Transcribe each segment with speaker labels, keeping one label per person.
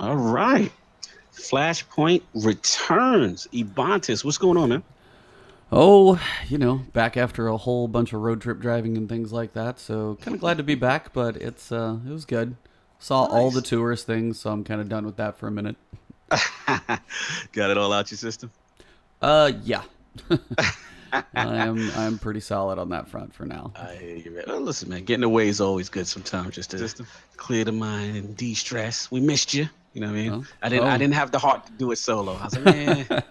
Speaker 1: All right. Flashpoint returns. Ebontis, what's going on, man?
Speaker 2: Oh, back after a whole bunch of road trip driving and things like that. So kind of glad to be back, but it was good. Saw all the
Speaker 1: Nice.
Speaker 2: tourist things, so I'm kind of done with that for a minute.
Speaker 1: Got it all out your system?
Speaker 2: Yeah, I'm pretty solid on that front for now.
Speaker 1: I hear you, man. Well, listen, man, getting away is always good sometimes just to
Speaker 2: System.
Speaker 1: clear the mind and de-stress. We missed you. You know what I mean?
Speaker 2: Oh,
Speaker 1: I
Speaker 2: oh.
Speaker 1: didn't have the heart to do it solo. I was like, man,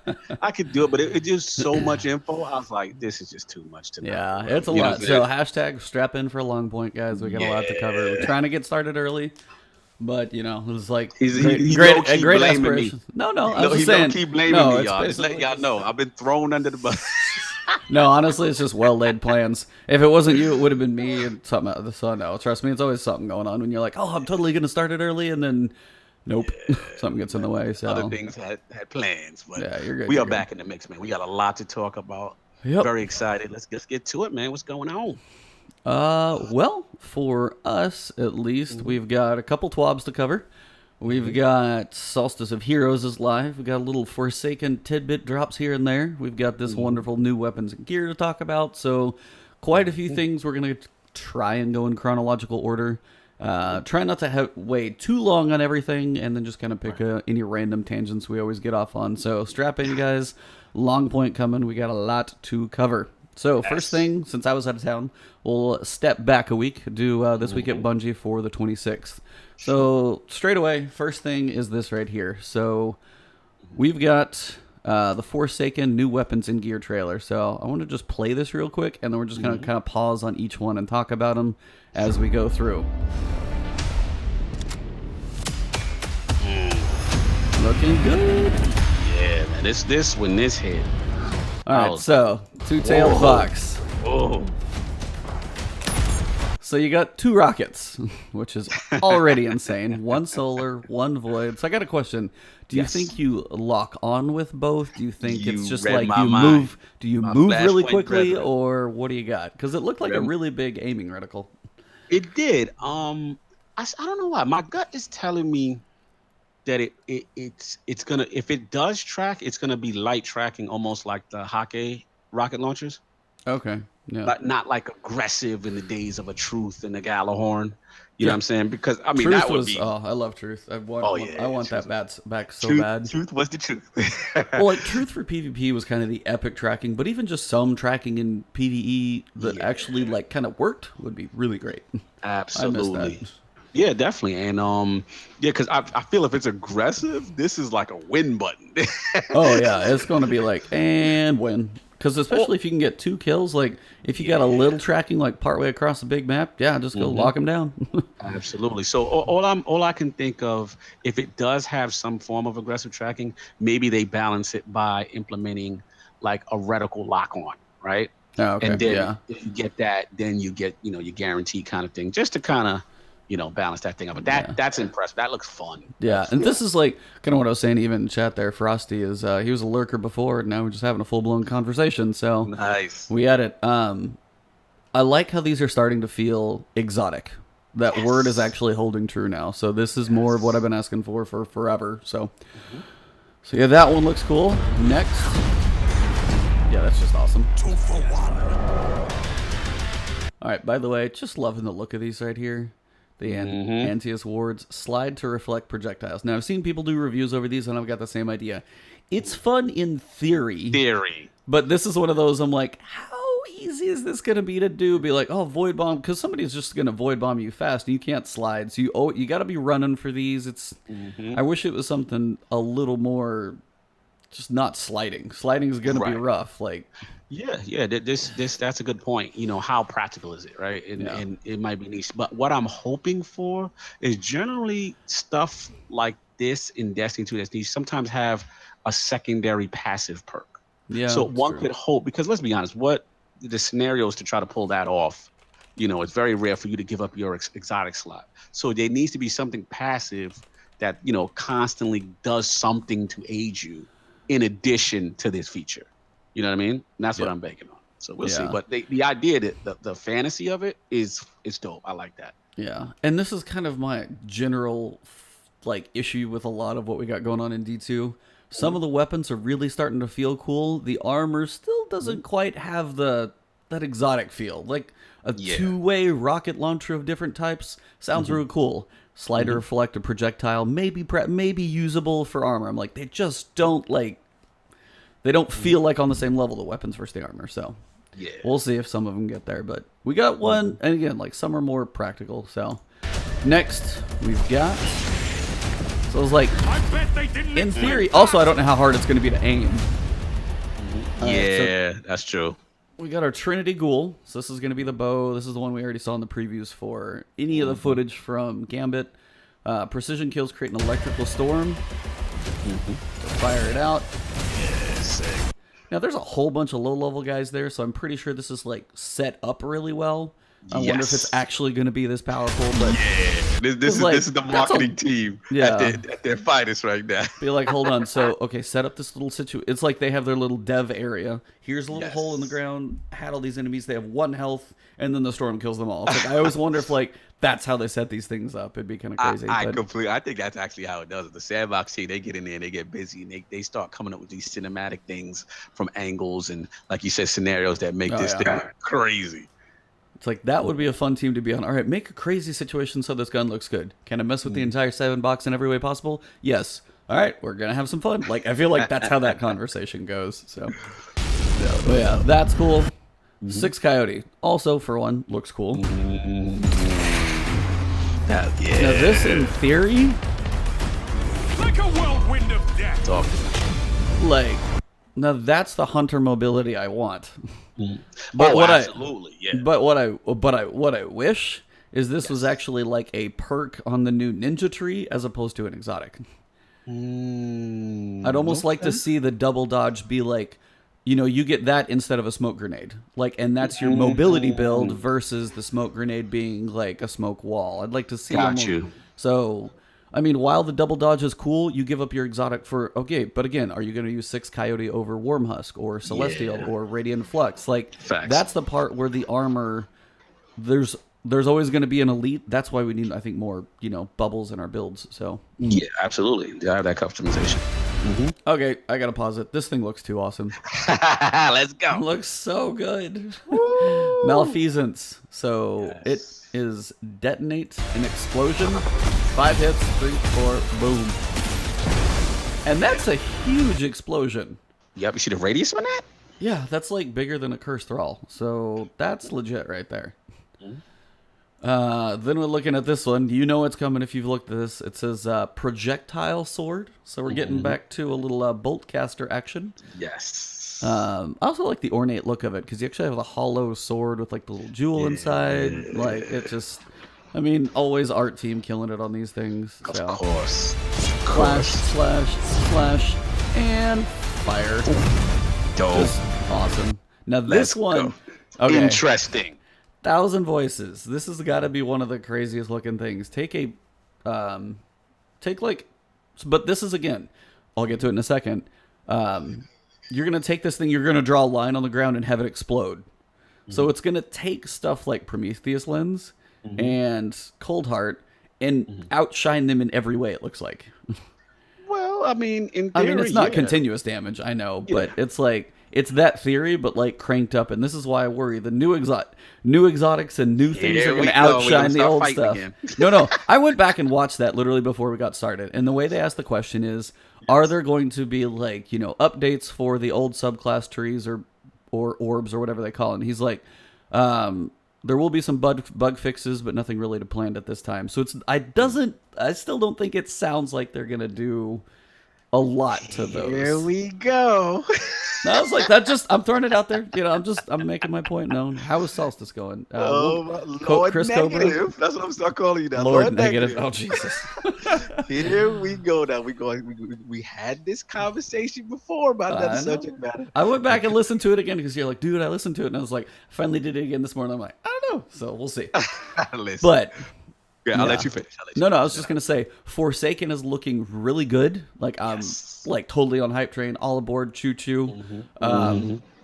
Speaker 1: I could do it, but it just so much info. I was like, this is just too much to not
Speaker 2: Yeah,
Speaker 1: overwhelm
Speaker 2: it's
Speaker 1: me.
Speaker 2: a
Speaker 1: You know what
Speaker 2: lot.
Speaker 1: I'm
Speaker 2: So
Speaker 1: saying?
Speaker 2: hashtag strap in for a long point, guys. We got a lot to cover. We're
Speaker 1: Yeah.
Speaker 2: trying to get started early, but it was like
Speaker 1: He low
Speaker 2: a
Speaker 1: key
Speaker 2: great
Speaker 1: blaming me.
Speaker 2: aspiration. No, I was
Speaker 1: No,
Speaker 2: just
Speaker 1: he low
Speaker 2: saying.
Speaker 1: key blaming
Speaker 2: No,
Speaker 1: me,
Speaker 2: it's
Speaker 1: y'all. Just letting
Speaker 2: basically
Speaker 1: y'all
Speaker 2: just
Speaker 1: know I've been thrown under the bus.
Speaker 2: No, honestly, it's just well laid plans. If it wasn't you, it would have been me and something else. So no, trust me, it's always something going on when you're like, oh, I'm totally gonna start it early, and then nope, something gets in the way.
Speaker 1: Other
Speaker 2: So
Speaker 1: things had plans, but
Speaker 2: yeah, you're good.
Speaker 1: we
Speaker 2: You're
Speaker 1: are
Speaker 2: good.
Speaker 1: back in the mix, man. We got a lot to talk about.
Speaker 2: Yep.
Speaker 1: Very excited. Let's get to it, man. What's going on?
Speaker 2: Well, for us at least,
Speaker 1: Mhm.
Speaker 2: we've got a couple twabs to cover. We've
Speaker 1: Mhm.
Speaker 2: got Solstice of Heroes is live. We've got a little Forsaken tidbit drops here and there. We've got this
Speaker 1: Mhm.
Speaker 2: wonderful new weapons and gear to talk about. So, quite a few
Speaker 1: Mhm.
Speaker 2: things. We're going to try and go in chronological order.
Speaker 1: Mhm.
Speaker 2: Try not to wait too long on everything, and then just kind of pick
Speaker 1: Right.
Speaker 2: any random tangents we always get off on. So, strap in, guys. Long point coming. We got a lot to cover. So, first
Speaker 1: Yes.
Speaker 2: thing, since I was out of town, we'll step back a week, do this week at
Speaker 1: Mhm.
Speaker 2: Bungie for the 26th.
Speaker 1: Sure.
Speaker 2: So, straight away, first thing is this right here. So,
Speaker 1: Mhm.
Speaker 2: we've got the Forsaken new weapons and gear trailer. So, I want to just play this real quick, and then we're just going to
Speaker 1: Mhm.
Speaker 2: kind of pause on each one and talk about them as we
Speaker 1: Sure.
Speaker 2: go through.
Speaker 1: Mm.
Speaker 2: Looking good.
Speaker 1: Yeah, man. This when this hit,
Speaker 2: All
Speaker 1: I
Speaker 2: right,
Speaker 1: was like,
Speaker 2: so two-tailed
Speaker 1: whoa,
Speaker 2: fox.
Speaker 1: whoa.
Speaker 2: So you got two rockets, which is already insane. One solar, one void. So I got a question. Do you
Speaker 1: Yes.
Speaker 2: think you lock on with both? Do you think it's
Speaker 1: You
Speaker 2: just
Speaker 1: read
Speaker 2: like
Speaker 1: my
Speaker 2: you
Speaker 1: mind.
Speaker 2: move? Do you
Speaker 1: My
Speaker 2: move really
Speaker 1: flashpoint
Speaker 2: quickly,
Speaker 1: brethren.
Speaker 2: or what do you got? Because it looked like a
Speaker 1: Rem-
Speaker 2: really big aiming reticle.
Speaker 1: It did. I don't know why. My gut is telling me that it's gonna if it does track, it's gonna be light tracking, almost like the Hake rocket launchers,
Speaker 2: Okay. Yeah.
Speaker 1: but not like aggressive in the days of a Truth and a Galahorn. You know what
Speaker 2: Yeah.
Speaker 1: I'm saying? Because I mean
Speaker 2: Truth
Speaker 1: that would
Speaker 2: was.
Speaker 1: be.
Speaker 2: Oh, I love Truth.
Speaker 1: Oh
Speaker 2: I
Speaker 1: yeah,
Speaker 2: want
Speaker 1: Truth
Speaker 2: that
Speaker 1: was
Speaker 2: back so
Speaker 1: truth.
Speaker 2: bad.
Speaker 1: Truth was the truth.
Speaker 2: Well, like Truth for PvP was kind of the epic tracking, but even just some tracking in PvE that actually
Speaker 1: Yeah,
Speaker 2: like kind of worked would be really great. I miss that.
Speaker 1: absolutely. Yeah, definitely. And yeah, because I feel if it's aggressive, this is like a win button.
Speaker 2: Oh yeah, it's going to be like and win because
Speaker 1: Oh,
Speaker 2: especially if you can get two kills, like if you got a
Speaker 1: yeah.
Speaker 2: little tracking like partway across the big map, yeah, just go
Speaker 1: Hmm.
Speaker 2: lock them down.
Speaker 1: Absolutely. So all I can think of, if it does have some form of aggressive tracking, maybe they balance it by implementing like a reticle lock on, right?
Speaker 2: Oh, okay,
Speaker 1: And then
Speaker 2: yeah,
Speaker 1: if you get that, then you get your guarantee kind of thing, just to kind of balance that thing up. But
Speaker 2: yeah,
Speaker 1: that's impressive. That looks fun.
Speaker 2: yeah. And this is like kind of what I was saying even in chat there. Frosty is he was a lurker before, and now we're just having a full blown conversation. So
Speaker 1: Nice.
Speaker 2: we had it. I like how these are starting to feel exotic. That word is
Speaker 1: Yes.
Speaker 2: actually holding true now. So this is more of what I've
Speaker 1: Yes.
Speaker 2: been asking for forever. So
Speaker 1: Mhm.
Speaker 2: so yeah, that one looks cool. Next, yeah, that's just awesome. All right. By the way, just loving the look of these right here. The
Speaker 1: Mhm.
Speaker 2: Antius wards slide to reflect projectiles. Now I've seen people do reviews over these, and I've got the same idea. It's fun in theory,
Speaker 1: Theory.
Speaker 2: but this is one of those I'm like, how easy is this gonna be to do? Be like, oh, void bomb, because somebody's just gonna void bomb you fast, and you can't slide, so you got to be running for these.
Speaker 1: Hmm.
Speaker 2: I wish it was something a little more, just not sliding. Sliding is gonna be
Speaker 1: Right.
Speaker 2: rough. Like,
Speaker 1: Yeah, yeah. This that's a good point. How practical is it, right? And
Speaker 2: yeah,
Speaker 1: and it might be niche, but what I'm hoping for is generally stuff like this in Destiny 2 that's niche sometimes have a secondary passive perk.
Speaker 2: yeah,
Speaker 1: So
Speaker 2: it's
Speaker 1: one
Speaker 2: true.
Speaker 1: could hope, because let's be honest, what the scenarios to try to pull that off, it's very rare for you to give up your exotic slot. So there needs to be something passive that constantly does something to aid you in addition to this feature. You know what I mean? And that's what
Speaker 2: Yep,
Speaker 1: I'm banking on. So we'll see.
Speaker 2: yeah.
Speaker 1: But the idea that the fantasy of it is dope. I like that.
Speaker 2: Yeah, and this is kind of my general like issue with a lot of what we got going on in D2. Some of the weapons are really starting to feel cool. The armor still doesn't quite have that exotic feel. Like a two-way rocket launcher of different types sounds real cool. Slider reflector projectile, maybe usable for armor. I'm like, they just don't they don't feel like on the same level, the weapons versus the armor. So we'll see if some of them get there. But we got one, and again, like some are more practical. So next we've got. So it's like, in theory, also I don't know how hard it's going to be to aim.
Speaker 1: So that's true.
Speaker 2: We got our Trinity Ghoul. So this is going to be the bow. This is the one we already saw in the previews for any of the footage from Gambit. Precision kills create an electrical storm. So fire it out.
Speaker 1: Sick.
Speaker 2: Now there's a whole bunch of low-level guys there, so I'm pretty sure this is like set up really well. I wonder if it's actually going to be this powerful. But
Speaker 1: this is the marketing team at their finest right now.
Speaker 2: Be like, hold on. So, okay, set up this little situation. It's like they have their little dev area. Here's a little hole in the ground. Had all these enemies. They have 1 health, and then the storm kills them all. It's like, I always wonder if like that's how they set these things up. It'd be kind of crazy.
Speaker 1: I think that's actually how it does. The Sandbox team, they get in there and they get busy and they start coming up with these cinematic things from angles and, like you said, scenarios that make this thing crazy.
Speaker 2: It's like, that would be a fun team to be on. All right, make a crazy situation so this gun looks good. Can I mess with the entire sandbox in every way possible? Yes. All right, we're going to have some fun. Like, I feel like that's how that conversation goes. So, but yeah, that's cool. 6 Coyote. Also, for one, looks cool. Now, this, in theory...
Speaker 3: Like a whirlwind of death.
Speaker 2: Like, now that's the hunter mobility I want.
Speaker 1: But absolutely,
Speaker 2: But what I wish is this was actually like a perk on the new ninja tree as opposed to an exotic. I'd almost like to see the double dodge be like, you get that instead of a smoke grenade. Like, and that's your mobility build versus the smoke grenade being like a smoke wall. I'd like to see So, I mean, while the double dodge is cool, you give up your exotic for, but again, are you going to use 6 Coyote over Wormhusk or Celestial or Radiant Flux? Like, that's the part where the armor, there's always going to be an elite. That's why we need, I think, more, bubbles in our builds. So
Speaker 1: yeah, absolutely. I have that customization.
Speaker 2: Okay, I got to pause it. This thing looks too awesome.
Speaker 1: Let's go.
Speaker 2: It looks so good. Malfeasance. So it is detonate an explosion. 5 hits, 3, 4, boom. And that's a huge explosion.
Speaker 1: Yep, you see the radius on that?
Speaker 2: Yeah, that's like bigger than a cursed thrall. So that's legit right there. Then we're looking at this one. You know what's coming if you've looked at this. It says projectile sword. So we're getting back to a little bolt caster action.
Speaker 1: Yes.
Speaker 2: I also like the ornate look of it because you actually have a hollow sword with like the little jewel inside. Like, it just... I mean, always art team killing it on these things. So.
Speaker 1: Of course.
Speaker 2: Slash, slash, and fire.
Speaker 1: Dope.
Speaker 2: Just awesome. Now this one,
Speaker 1: okay. Interesting.
Speaker 2: 1,000 voices. This has got to be one of the craziest looking things. But this is, again, I'll get to it in a second. You're going to take this thing, you're going to draw a line on the ground and have it explode. So it's going to take stuff like Prometheus Lens and Cold Heart and outshine them in every way, it looks like.
Speaker 1: Well, I mean, in theory,
Speaker 2: it's not continuous damage, I know, but it's like, it's that theory, but like cranked up. And this is why I worry. The new exotics and new things are going to outshine the old stuff. No, I went back and watched that literally before we got started. And the way they asked the question is, are there going to be like, updates for the old subclass trees or orbs or whatever they call it? And he's like, there will be some bug fixes, but nothing really to plan at this time. So I still don't think it sounds like they're going to do a lot to those.
Speaker 1: Here we go.
Speaker 2: I was like, I'm throwing it out there. I'm making my point known. How is Solstice going?
Speaker 1: Lord
Speaker 2: Chris
Speaker 1: Negative.
Speaker 2: Cobra?
Speaker 1: That's what I'm start calling you now.
Speaker 2: Lord Negative. Oh, Jesus.
Speaker 1: Here we go now. We had this conversation before about that subject matter.
Speaker 2: I went back and listened to it again because you're like, dude, I listened to it. And I was like, I finally did it again this morning. I'm like, I don't know. So we'll see. But...
Speaker 1: I'll let you finish.
Speaker 2: No, I was just going to say, Forsaken is looking really good. Like, I'm like totally on hype train, all aboard, choo-choo.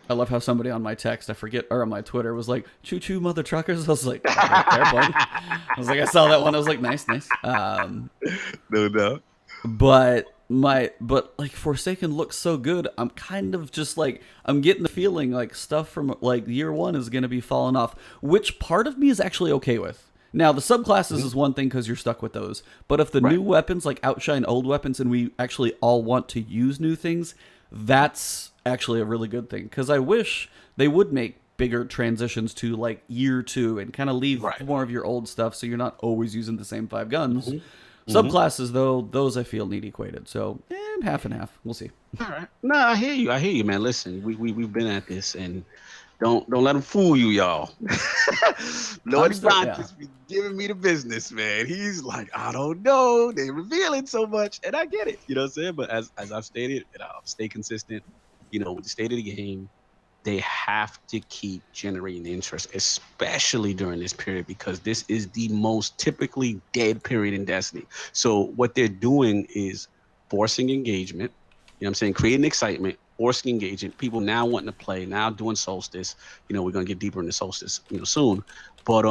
Speaker 2: I love how somebody on my text, I forget, or on my Twitter was like, "Choo choo, mother truckers." I was like, okay, fair point. I was like, I saw that one. I was like, nice, nice.
Speaker 1: No doubt.
Speaker 2: But like Forsaken looks so good. I'm kind of just like, I'm getting the feeling like stuff from like year one is going to be falling off, which part of me is actually okay with. Now the subclasses is one thing because you're stuck with those, but if the new weapons like outshine old weapons and we actually all want to use new things, that's actually a really good thing. Because I wish they would make bigger transitions to like year two and kind of leave more of your old stuff so you're not always using the same 5 guns. Subclasses, though, those I feel need equated. So, half and half. We'll see.
Speaker 1: All right. No, I hear you, man. Listen, we've been at this, and don't let them fool you, y'all. Lord Ebontis be giving me the business, man. He's like, I don't know. They're revealing so much, and I get it. You know what I'm saying? But as I've stated, and I'll stay consistent. You know, with the state of the game, they have to keep generating interest, especially during this period, because this is the most typically dead period in Destiny. So what they're doing is forcing engagement, you know what I'm saying, creating excitement, forcing engagement, people now wanting to play, now doing Solstice. You know, we're going to get deeper into Solstice, you know, soon. But,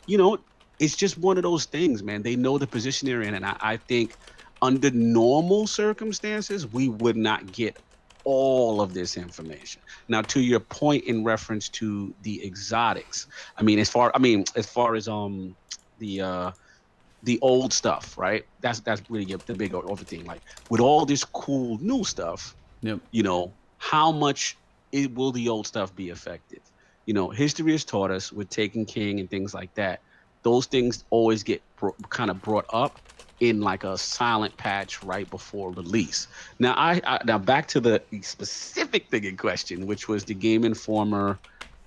Speaker 1: you know, it's just one of those things, man. They know the position they're in, and I think under normal circumstances, we would not get all of this information. Now, to your point in reference to the exotics, I mean, as far as the old stuff, right? That's really the big over thing. Like with all this cool new stuff, you know, how much will the old stuff be effective? You know, history has taught us with Taken King and things like that. Those things always get kind of brought up in like a silent patch right before release. Now, now back to the specific thing in question, which was the Game Informer.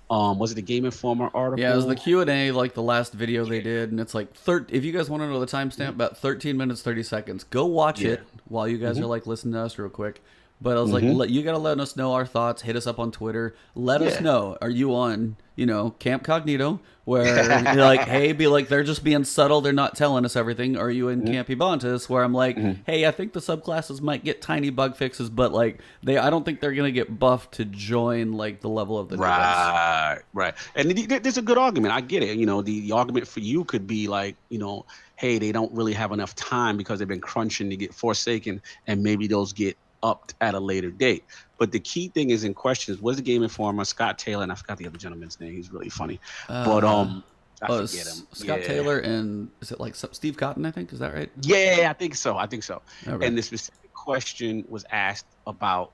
Speaker 1: Was it the Game Informer article?
Speaker 2: Yeah, it was the Q&A, like the last video they did, and it's like, if you guys want to know the timestamp, about 13 minutes, 30 seconds. Go watch it while you guys are like listening to us real quick. But I was like, you got to let us know our thoughts. Hit us up on Twitter. Let us know. Are you on, you know, Camp Cognito, where you're like, hey, be like, they're just being subtle. They're not telling us everything. Or are you in Camp Ebontis, where I'm like, hey, I think the subclasses might get tiny bug fixes, but like, I don't think they're going to get buffed to join like the level of the new ones.
Speaker 1: Right. And there's a good argument. I get it. You know, the argument for you could be like, you know, hey, they don't really have enough time because they've been crunching to get Forsaken, and maybe those get upped at a later date. But the key thing is in questions was the Game Informer, Scott Taylor, and I forgot the other gentleman's name. He's really funny. But I forget him.
Speaker 2: Scott Taylor and is it like Steve Cotton, I think? Is that right?
Speaker 1: Yeah, I think so.
Speaker 2: Okay.
Speaker 1: And the specific question was asked about,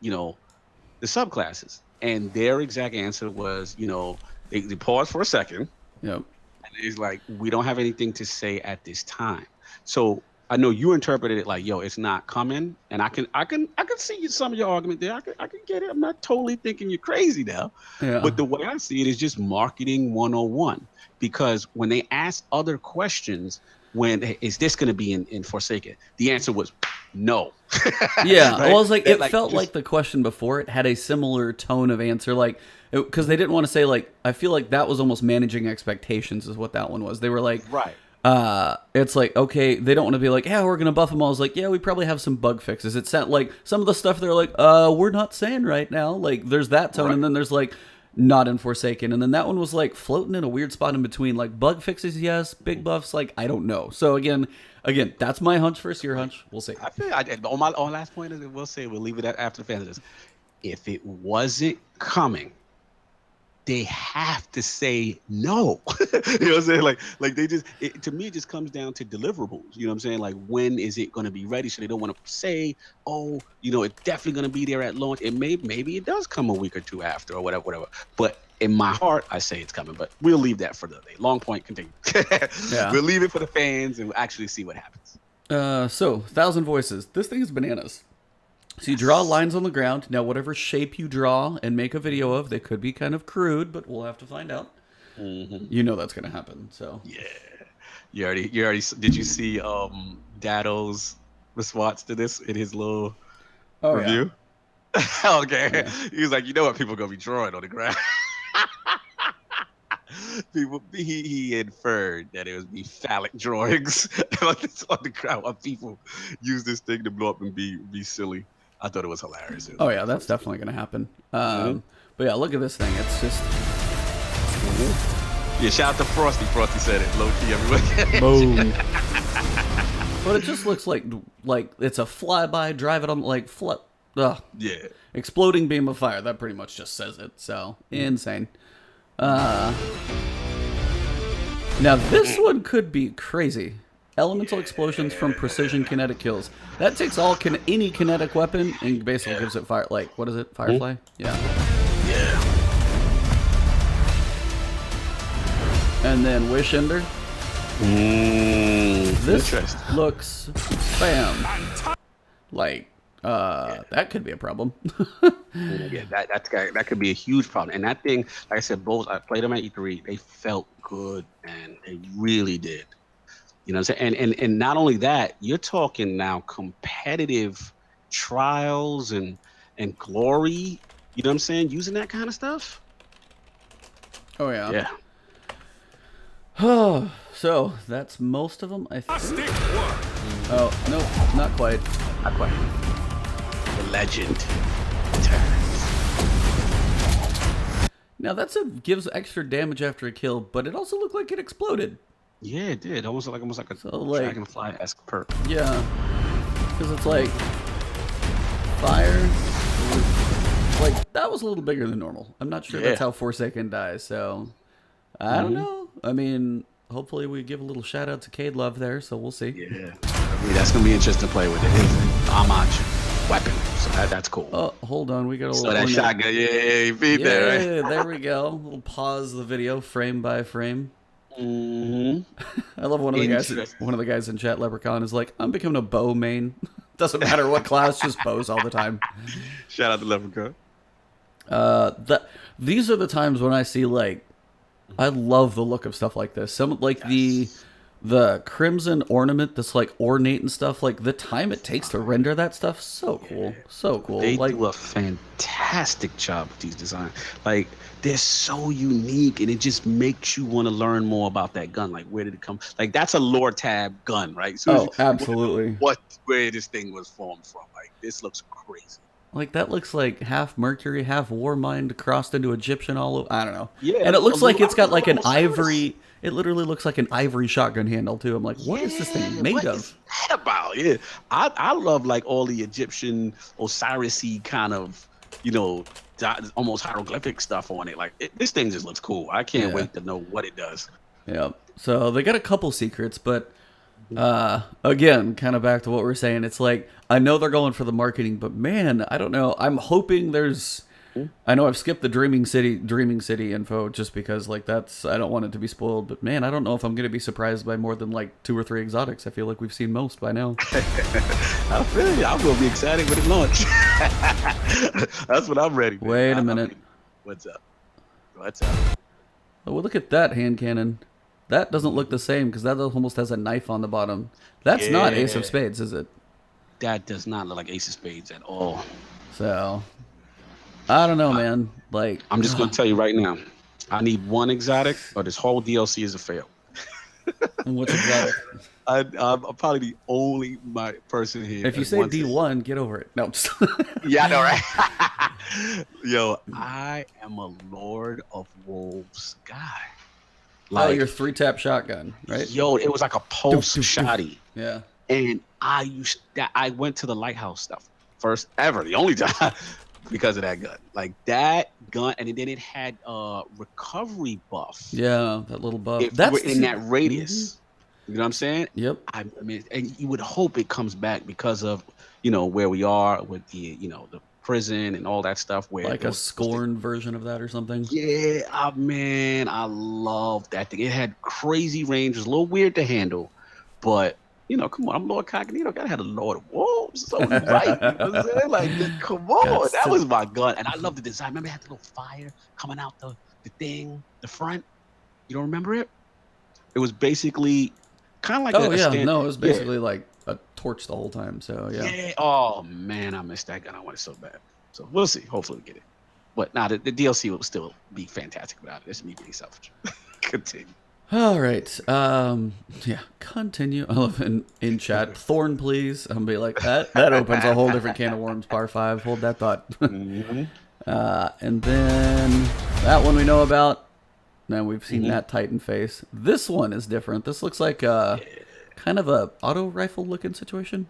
Speaker 1: you know, the subclasses. And their exact answer was, you know, they paused for a second.
Speaker 2: Yep.
Speaker 1: And he's like, we don't have anything to say at this time. So I know you interpreted it like, yo, it's not coming, and I can see some of your argument there. I can get it. I'm not totally thinking you're crazy now, but the way I see it is just marketing 101. Because when they ask other questions, when is this going to be in Forsaken, the answer was no.
Speaker 2: Yeah,
Speaker 1: right?
Speaker 2: well, it was like it
Speaker 1: like,
Speaker 2: felt like the question before it had a similar tone of answer, like because they didn't want to say like I feel like that was almost managing expectations is what that one was. They were like it's like, okay, they don't want to be like, yeah, we're going to buff them all. It's like, yeah, we probably have some bug fixes. It's like some of the stuff they're like, we're not saying right now. Like there's that tone. And then there's like not in Forsaken. And then that one was like floating in a weird spot in between, like bug fixes. Yes. Big buffs. Like, I don't know. So again, that's my hunch versus your hunch. We'll see.
Speaker 1: I feel on my last point is we'll leave it after the fans. If it wasn't coming, they have to say no. You know what I'm saying? Like they just, to me, it just comes down to deliverables. You know what I'm saying? Like, when is it going to be ready? So they don't want to say, oh, you know, it's definitely going to be there at launch. It maybe it does come a week or two after or whatever. But in my heart, I say it's coming. But we'll leave that for the day. Long point, continue. We'll leave it for the fans and we'll actually see what happens.
Speaker 2: So 1,000 voices. This thing is bananas. So you draw lines on the ground. Now, whatever shape you draw and make a video of, they could be kind of crude, but we'll have to find out. You know that's going to happen. So
Speaker 1: yeah, you already. Did you see Dado's response to this in his little review? Yeah. Okay, yeah. He was like, you know what, people are gonna be drawing on the ground. He inferred that it would be phallic drawings on the ground. While people use this thing to blow up and be silly. I thought it was hilarious.
Speaker 2: Oh yeah, that's definitely gonna happen. But yeah, look at this thing. It's just.
Speaker 1: Yeah, shout out to Frosty. Frosty said it. Low key, everybody.
Speaker 2: Boom. But it just looks like it's a flyby, drive it on like
Speaker 1: Yeah.
Speaker 2: Exploding beam of fire. That pretty much just says it. So insane. Now this one could be crazy. Elemental explosions from precision kinetic kills. That takes all any kinetic weapon and basically gives it fire. Like what is it? Firefly? Yeah.
Speaker 1: Yeah.
Speaker 2: And then Wish Ender. This looks spam. Like, that could be a problem.
Speaker 1: Yeah, that could be a huge problem. And that thing, like I said, both I played them at E3. They felt good, man. They really did. You know what I'm saying? And not only that, you're talking now competitive trials and glory. You know what I'm saying? Using that kind of stuff.
Speaker 2: Oh yeah.
Speaker 1: Yeah.
Speaker 2: Oh, so that's most of them, I think. Oh, no, not quite.
Speaker 1: Not quite. The legend.
Speaker 2: Now that's gives extra damage after a kill, but it also looked like it exploded.
Speaker 1: Yeah, it did. Almost like a dragonfly-esque perk.
Speaker 2: Yeah, because it's like fire. Like that was a little bigger than normal. I'm not sure that's how Forsaken dies, so I don't know. I mean, hopefully we give a little shout out to Cade Love there, so we'll see.
Speaker 1: Yeah, I mean, that's gonna be interesting to play with. It is an homage weapon, so that's cool.
Speaker 2: Oh, hold on, we got a little.
Speaker 1: So that shotgun, you beat that, right?
Speaker 2: Yeah, there we go. We'll pause the video frame by frame. I love one of the guys in chat. Leprechaun is like, I'm becoming a bow main. Doesn't matter what class, just bows all the time.
Speaker 1: Shout out to Leprechaun.
Speaker 2: These are the times when I see like, I love the look of stuff like this. Some like the crimson ornament that's like ornate and stuff. Like the time it takes to render that stuff, so cool, so cool.
Speaker 1: They
Speaker 2: like,
Speaker 1: do a fantastic job with these designs. Like they're so unique, and it just makes you want to learn more about that gun. Like where did it come? Like that's a lore tab gun, right? So
Speaker 2: absolutely.
Speaker 1: Where this thing was formed from? Like this looks crazy.
Speaker 2: Like that looks like half Mercury, half Warmind crossed into Egyptian all over. I don't know.
Speaker 1: Yeah,
Speaker 2: and it looks like it's got like an ivory. It literally looks like an ivory shotgun handle too. I'm like, what is this thing made of?
Speaker 1: What is that about? Yeah, I love like all the Egyptian Osiris-y kind of, you know, almost hieroglyphic stuff on it. Like this thing just looks cool. I can't wait to know what it does.
Speaker 2: Yeah. So they got a couple secrets, but again, kind of back to what we're saying. It's like I know they're going for the marketing, but man, I don't know. I'm hoping there's. I know I've skipped the Dreaming City info just because like I don't want it to be spoiled. But man, I don't know if I'm gonna be surprised by more than like 2 or 3 exotics. I feel like we've seen most by now.
Speaker 1: I feel you. I'm gonna be excited when it launch. That's what I'm ready.
Speaker 2: Wait a minute.
Speaker 1: What's up? What's up?
Speaker 2: Oh, well, look at that hand cannon. That doesn't look the same because that almost has a knife on the bottom. That's not Ace of Spades, is it?
Speaker 1: That does not look like Ace of Spades at all.
Speaker 2: So, I don't know, man. Like,
Speaker 1: I'm just gonna tell you right now, I need one exotic, or this whole DLC is a fail.
Speaker 2: And what's exotic?
Speaker 1: I'm probably the only person here.
Speaker 2: If you say D1, get over it. No.
Speaker 1: Yeah, I know, right? Yo, I am a Lord of Wolves guy.
Speaker 2: Like, your 3-tap shotgun, right?
Speaker 1: Yo, it was like a pulse shotty.
Speaker 2: Yeah.
Speaker 1: And I went to the lighthouse stuff first ever, the only time, because of that gun. Like that gun, and then it had recovery buff.
Speaker 2: Yeah, that little buff.
Speaker 1: That's in that radius. Mm-hmm. You know what I'm saying?
Speaker 2: Yep.
Speaker 1: I mean, and you would hope it comes back because of, you know, where we are with the, you know, the prison and all that stuff. Where
Speaker 2: like a Scorn version of that or something.
Speaker 1: Yeah, man, I love that thing. It had crazy range. It was a little weird to handle, but you know, come on, I'm Lord Cognito. Gotta have the Lord of Wolves. So right, you know what I'm saying? Like, come on, that was my gun, and I love the design. Remember, it had the little fire coming out the thing, the front. You don't remember it? It was basically kind of like
Speaker 2: it was basically like a torch the whole time. So yeah.
Speaker 1: Oh man, I missed that gun. I want it so bad. So we'll see. Hopefully we get it. But the DLC will still be fantastic without it. It's me being selfish. Continue.
Speaker 2: All right. Yeah. Continue. I love in chat. Thorn, please. I'm be like that opens a whole different can of worms. Par 5. Hold that thought. And then that one we know about. Now we've seen that Titan face. This one is different. This looks like kind of a auto rifle looking situation.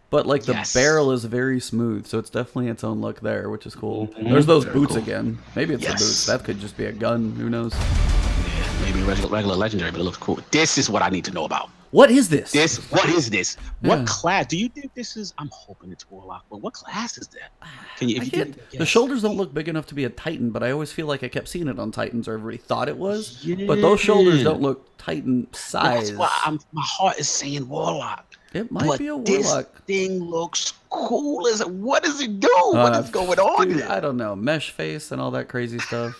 Speaker 2: But like the barrel is very smooth, so it's definitely its own look there, which is cool. There's those boots again. Maybe it's the boots. That could just be a gun. Who knows?
Speaker 1: Yeah, maybe regular legendary, but it looks cool. This is what I need to know about.
Speaker 2: What is this?
Speaker 1: What is this?
Speaker 2: Yeah.
Speaker 1: What class? Do you think this is? I'm hoping it's Warlock, but what class is that? Can you? If you can
Speaker 2: The
Speaker 1: guess?
Speaker 2: shoulders don't look big enough to be a Titan, but I always feel like I kept seeing it on Titans, or everybody thought it was. But those shoulders don't look Titan size.
Speaker 1: That's why my heart is saying Warlock.
Speaker 2: It might be a Warlock.
Speaker 1: This thing looks cool. What does it do? What is going on
Speaker 2: Dude,
Speaker 1: here?
Speaker 2: I don't know. Mesh face and all that crazy stuff.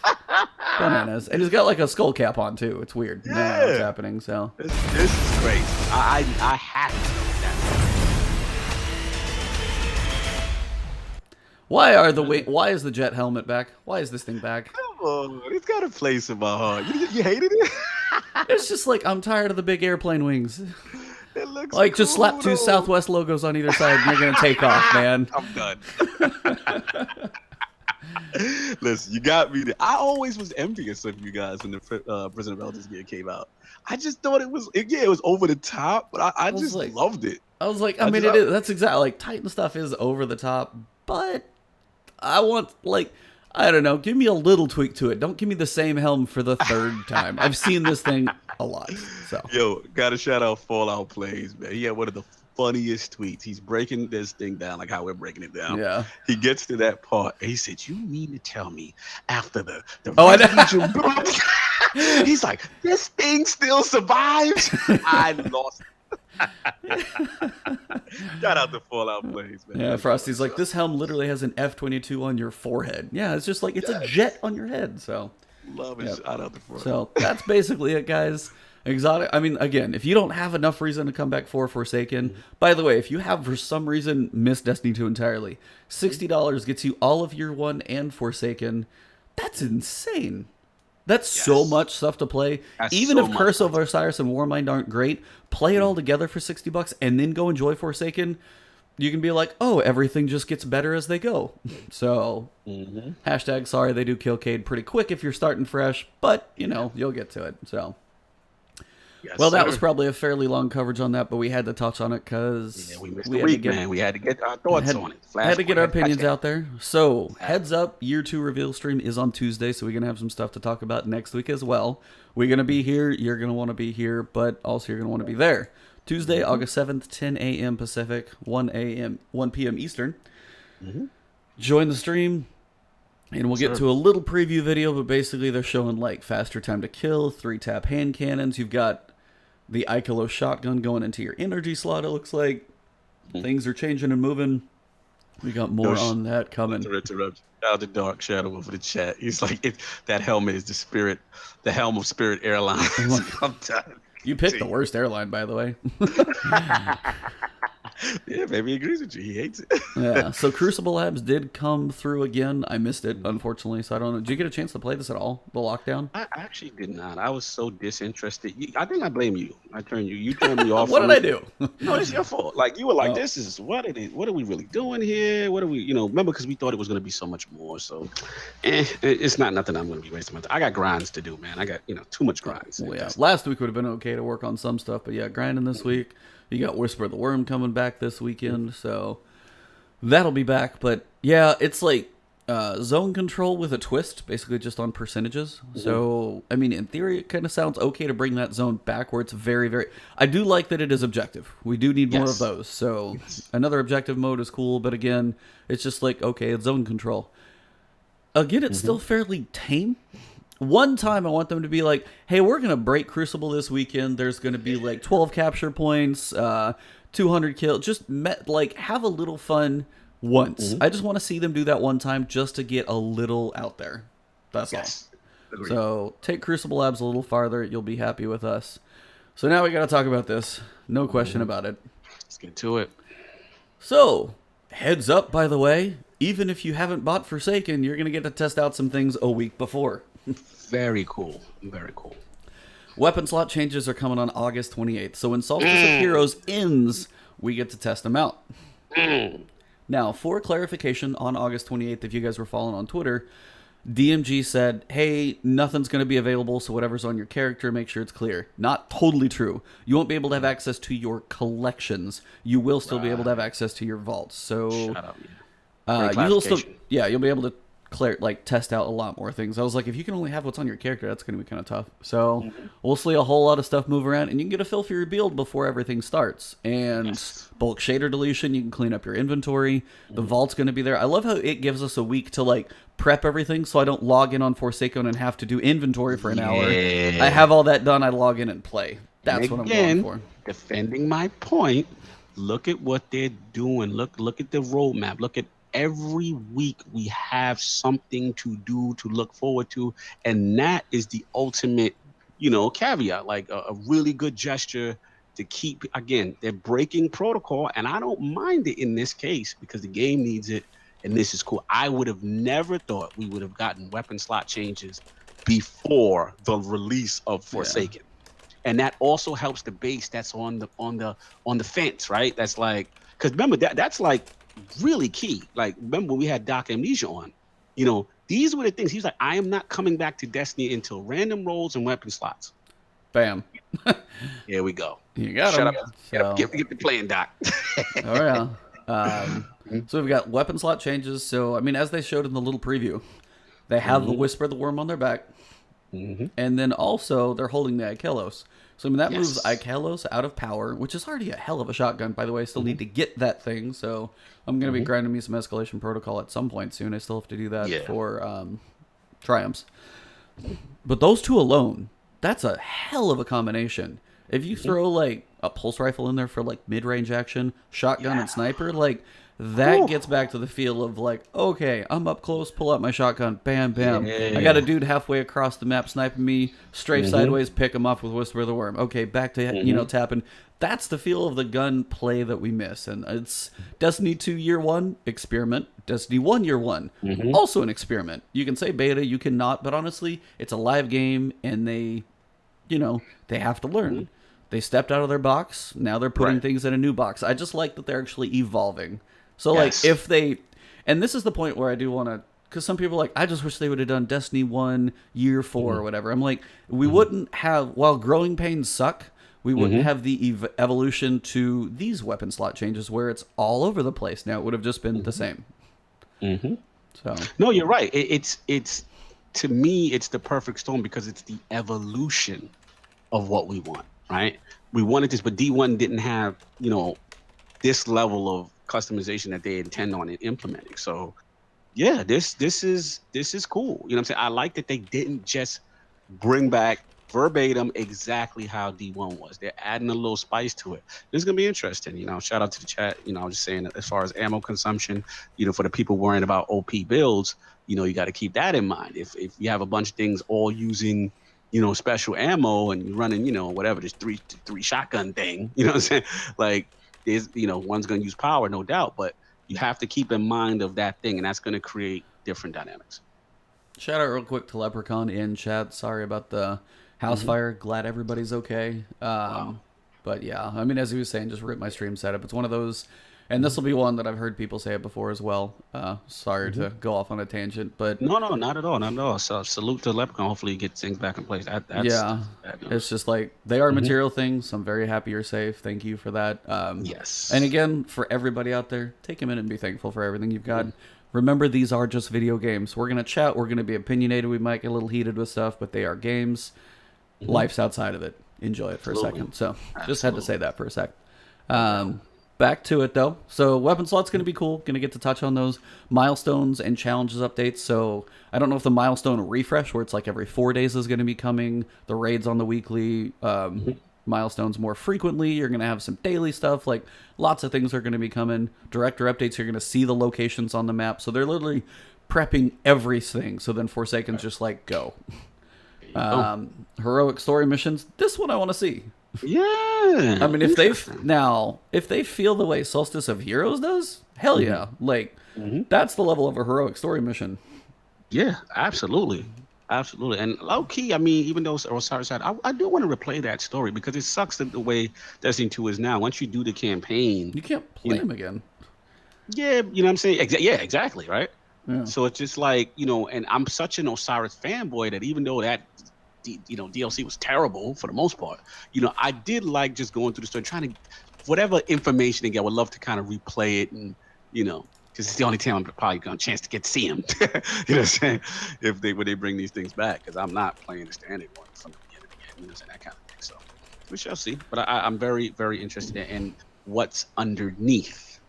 Speaker 2: Bananas. And he's got like a skull cap on too. It's weird. Yeah. I don't know what's happening. So
Speaker 1: This is great. I have to know that.
Speaker 2: why is the jet helmet back? Why is this thing back?
Speaker 1: Come on, it's got a place in my heart. You hated it?
Speaker 2: It's just like I'm tired of the big airplane wings.
Speaker 1: It looks
Speaker 2: Like just slap
Speaker 1: cool,
Speaker 2: two
Speaker 1: though.
Speaker 2: Southwest logos on either side and you're gonna take off, man.
Speaker 1: I'm done. Listen, you got me there. I always was envious of you guys when the Prison of Elders game came out. I just thought it was over the top, but I just
Speaker 2: like-
Speaker 1: loved it.
Speaker 2: I was like, I mean, it is. That's exactly like Titan stuff is over the top, but I want like I don't know. Give me a little tweak to it. Don't give me the same helm for the third time. I've seen this thing a lot. So
Speaker 1: Yo, gotta shout out Fallout Plays, man. He had one of the funniest tweets. He's breaking this thing down like how we're breaking it down.
Speaker 2: yeah.
Speaker 1: He gets to that part and he said, "You mean to tell me after the
Speaker 2: Oh, I know.
Speaker 1: Legion broke?" He's like, "This thing still survives." I lost. Shout out to Fallout Plays, man.
Speaker 2: Yeah, Frosty's like, this helm literally has an F-22 on your forehead. Yeah, it's just like, it's a jet on your head, so.
Speaker 1: Love it. Shout out to Fallout.
Speaker 2: So, that's basically it, guys. Exotic, I mean, again, if you don't have enough reason to come back for Forsaken, by the way, if you have for some reason missed Destiny 2 entirely, $60 gets you all of Year 1 and Forsaken. That's insane. That's so much stuff to play.
Speaker 1: That's
Speaker 2: Even
Speaker 1: so
Speaker 2: if
Speaker 1: much
Speaker 2: Curse of
Speaker 1: content.
Speaker 2: Osiris and Warmind aren't great, play it all together for $60 and then go enjoy Forsaken. You can be like, oh, everything just gets better as they go. So, hashtag sorry they do kill Cade pretty quick if you're starting fresh, but, you know, you'll get to it. So,
Speaker 1: Yes,
Speaker 2: well, that
Speaker 1: sir.
Speaker 2: was probably a fairly long coverage on that, but we had to touch on it because
Speaker 1: Yeah, we missed the week, man. We had to get our thoughts on it.
Speaker 2: had to get our
Speaker 1: Flashpoint,
Speaker 2: opinions
Speaker 1: hashtag.
Speaker 2: out there. So, heads up, Year 2 reveal stream is on Tuesday, so we're going to have some stuff to talk about next week as well. We're going to be here, you're going to want to be here, but also you're going to want to be there. Tuesday, August 7th, 10 a.m. Pacific, 1 p.m. Eastern. Join the stream, and we'll get to a little preview video, but basically they're showing like faster time to kill, 3-tap hand cannons. You've got the Ikelos shotgun going into your energy slot, it looks like. Things are changing and moving. We got more on that coming.
Speaker 1: To interrupt. Shout out to Dark Shadow over the chat. He's like, that helmet is the helm of Spirit Airlines. I'm done.
Speaker 2: You picked the worst airline, by the way.
Speaker 1: Yeah, maybe he agrees with you. He hates it.
Speaker 2: Yeah, so Crucible Labs did come through again. I missed it, unfortunately, so I don't know. Did you get a chance to play this at all, the lockdown?
Speaker 1: I actually did not. I was so disinterested. I think I blame you. You turned me off.
Speaker 2: What did I do?
Speaker 1: No, it's your fault. Like, you were like,
Speaker 2: Oh.
Speaker 1: this is, what are we really doing here? What are we, remember, because we thought it was going to be so much more. So, it's not nothing I'm going to be wasting my time. I got grinds to do, man. I got, too much grinds.
Speaker 2: Well, yeah, last week would have been okay to work on some stuff, but yeah, grinding this week. You got Whisper of the Worm coming back this weekend, so that'll be back. But yeah, it's like zone control with a twist, basically just on percentages. So, I mean, in theory, it kind of sounds okay to bring that zone back where it's very, very... I do like that it is objective. We do need more of those. So, another objective mode is cool, but again, it's just like, okay, it's zone control. Again, it's still fairly tame. One time I want them to be like, hey, we're going to break Crucible this weekend. There's going to be like 12 capture points, 200 kills. Just have a little fun once. I just want to see them do that one time just to get a little out there. That's all.
Speaker 1: Agreed.
Speaker 2: So take Crucible Labs a little farther. You'll be happy with us. So now we got to talk about this. No question about it.
Speaker 1: Let's get to it.
Speaker 2: So, heads up, by the way, even if you haven't bought Forsaken, you're going to get to test out some things a week before.
Speaker 1: Very cool. Very cool.
Speaker 2: weapon slot changes are coming on August 28th. So when Solstice of Heroes ends, we get to test them out. Now, for clarification, on August 28th, if you guys were following on Twitter, DMG said, hey, nothing's going to be available, so whatever's on your character, make sure it's clear. Not totally true. You won't be able to have access to your collections. You will still be able to have access to your vaults. So
Speaker 1: Shut up,
Speaker 2: you will still, you'll be able to test out a lot more things. I was like, if you can only have what's on your character, that's going to be kind of tough. So we'll see a whole lot of stuff move around, and you can get a feel for your build before everything starts. And bulk shader deletion, you can clean up your inventory. The vault's going to be there. I love how it gives us a week to prep everything, so I don't log in on Forsaken and have to do inventory for an hour. I have all that done. I log in and play. That's what I'm going for.
Speaker 1: Defending my point, look at what they're doing. Look at the roadmap. Look at every week we have something to do, to look forward to, and that is the ultimate, caveat. Like a really good gesture to keep. Again, they're breaking protocol, and I don't mind it in this case because the game needs it, and this is cool. I would have never thought we would have gotten weapon slot changes before the release of Forsaken. And that also helps the base that's on the fence, right? That's because remember that's really key. Remember when we had Doc Amnesia on, these were the things. He's like, I am not coming back to Destiny until random rolls and weapon slots.
Speaker 2: Bam.
Speaker 1: Here we go.
Speaker 2: You got
Speaker 1: Shut
Speaker 2: him.
Speaker 1: up.
Speaker 2: So.
Speaker 1: Get the playing, Doc.
Speaker 2: Oh yeah. So we've got weapon slot changes. So as they showed in the little preview, they have the Whisper of the Worm on their back, and then also they're holding the Ikelos. So that moves Ikelos out of power, which is already a hell of a shotgun, by the way. I still need to get that thing, so I'm going to be grinding me some Escalation Protocol at some point soon. I still have to do that for Triumphs. But those two alone, that's a hell of a combination. If you throw a pulse rifle in there for mid-range action, shotgun and sniper, that gets back to the feel of okay, I'm up close, pull out my shotgun, bam, bam. I got a dude halfway across the map sniping me, strafe sideways, pick him off with Whisper of the Worm. Okay, back to tapping. That's the feel of the gun play that we miss, and it's Destiny 2 Year 1 experiment, Destiny 1 Year 1 also an experiment. You can say beta, you cannot, but honestly, it's a live game, and they have to learn. They stepped out of their box. Now they're putting things in a new box. I just like that they're actually evolving. So, if they... And this is the point where I do want to... Because some people are I just wish they would have done Destiny 1 Year 4 or whatever. I'm like, we wouldn't have... While growing pains suck, we wouldn't have the evolution to these weapon slot changes where it's all over the place. Now, it would have just been the same. So...
Speaker 1: No, you're right. It's to me, it's the perfect storm because it's the evolution of what we want, right? We wanted this, but D1 didn't have, this level of customization that they intend on implementing. So yeah, this is cool. You know what I'm saying? I like that they didn't just bring back verbatim exactly how D1 was. They're adding a little spice to it. This is gonna be interesting. Shout out to the chat. I was just saying that as far as ammo consumption, for the people worrying about OP builds, you got to keep that in mind. If you have a bunch of things all using special ammo and you're running whatever this three shotgun thing, what I'm saying, there's one's going to use power, no doubt, but you have to keep in mind of that thing, and that's going to create different dynamics.
Speaker 2: Shout out real quick to Leprechaun in chat. Sorry about the house fire. Glad everybody's okay. But yeah, as he was saying, just rip my stream setup. It's one of those, and this will be one that I've heard people say it before as well. Sorry to go off on a tangent, but
Speaker 1: no, not at all. So salute to Leprechaun. Hopefully, he gets things back in place. It's just they are material things. I'm very happy you're safe. Thank you for that. Yes.
Speaker 2: And again, for everybody out there, take a minute and be thankful for everything you've got. Remember, these are just video games. We're gonna chat. We're gonna be opinionated. We might get a little heated with stuff, but they are games. Life's outside of it. Enjoy it for a second. So just had to say that for a sec. Back to it though. So weapon slot's going to be cool. Going to get to touch on those milestones and challenges updates. So I don't know if the milestone refresh where it's every 4 days is going to be coming. The raids on the weekly milestones more frequently. You're going to have some daily stuff. Lots of things are going to be coming. Director updates. You're going to see the locations on the map. So they're literally prepping everything. So then Forsaken's just go. Heroic story missions. This one I want to see.
Speaker 1: Yeah.
Speaker 2: If they feel the way Solstice of Heroes does, hell yeah. That's the level of a heroic story mission.
Speaker 1: Yeah, absolutely. Absolutely. And low key, I mean, even though Osiris said, I do want to replay that story because it sucks that the way Destiny 2 is now. Once you do the campaign,
Speaker 2: You can't play him again.
Speaker 1: yeah, you know what I'm saying? Yeah, exactly, right?
Speaker 2: Yeah.
Speaker 1: So it's just like, and I'm such an Osiris fanboy that even though that, DLC was terrible for the most part, I did like just going through the story, trying to, whatever information again, I would love to kind of replay it and, because it's the only time I'm probably going to chance to get to see him. You know what I'm saying? When they bring these things back, because I'm not playing the standard one from the beginning again, you know what I'm saying? That kind of thing. So we shall see. But I'm very, very interested in what's underneath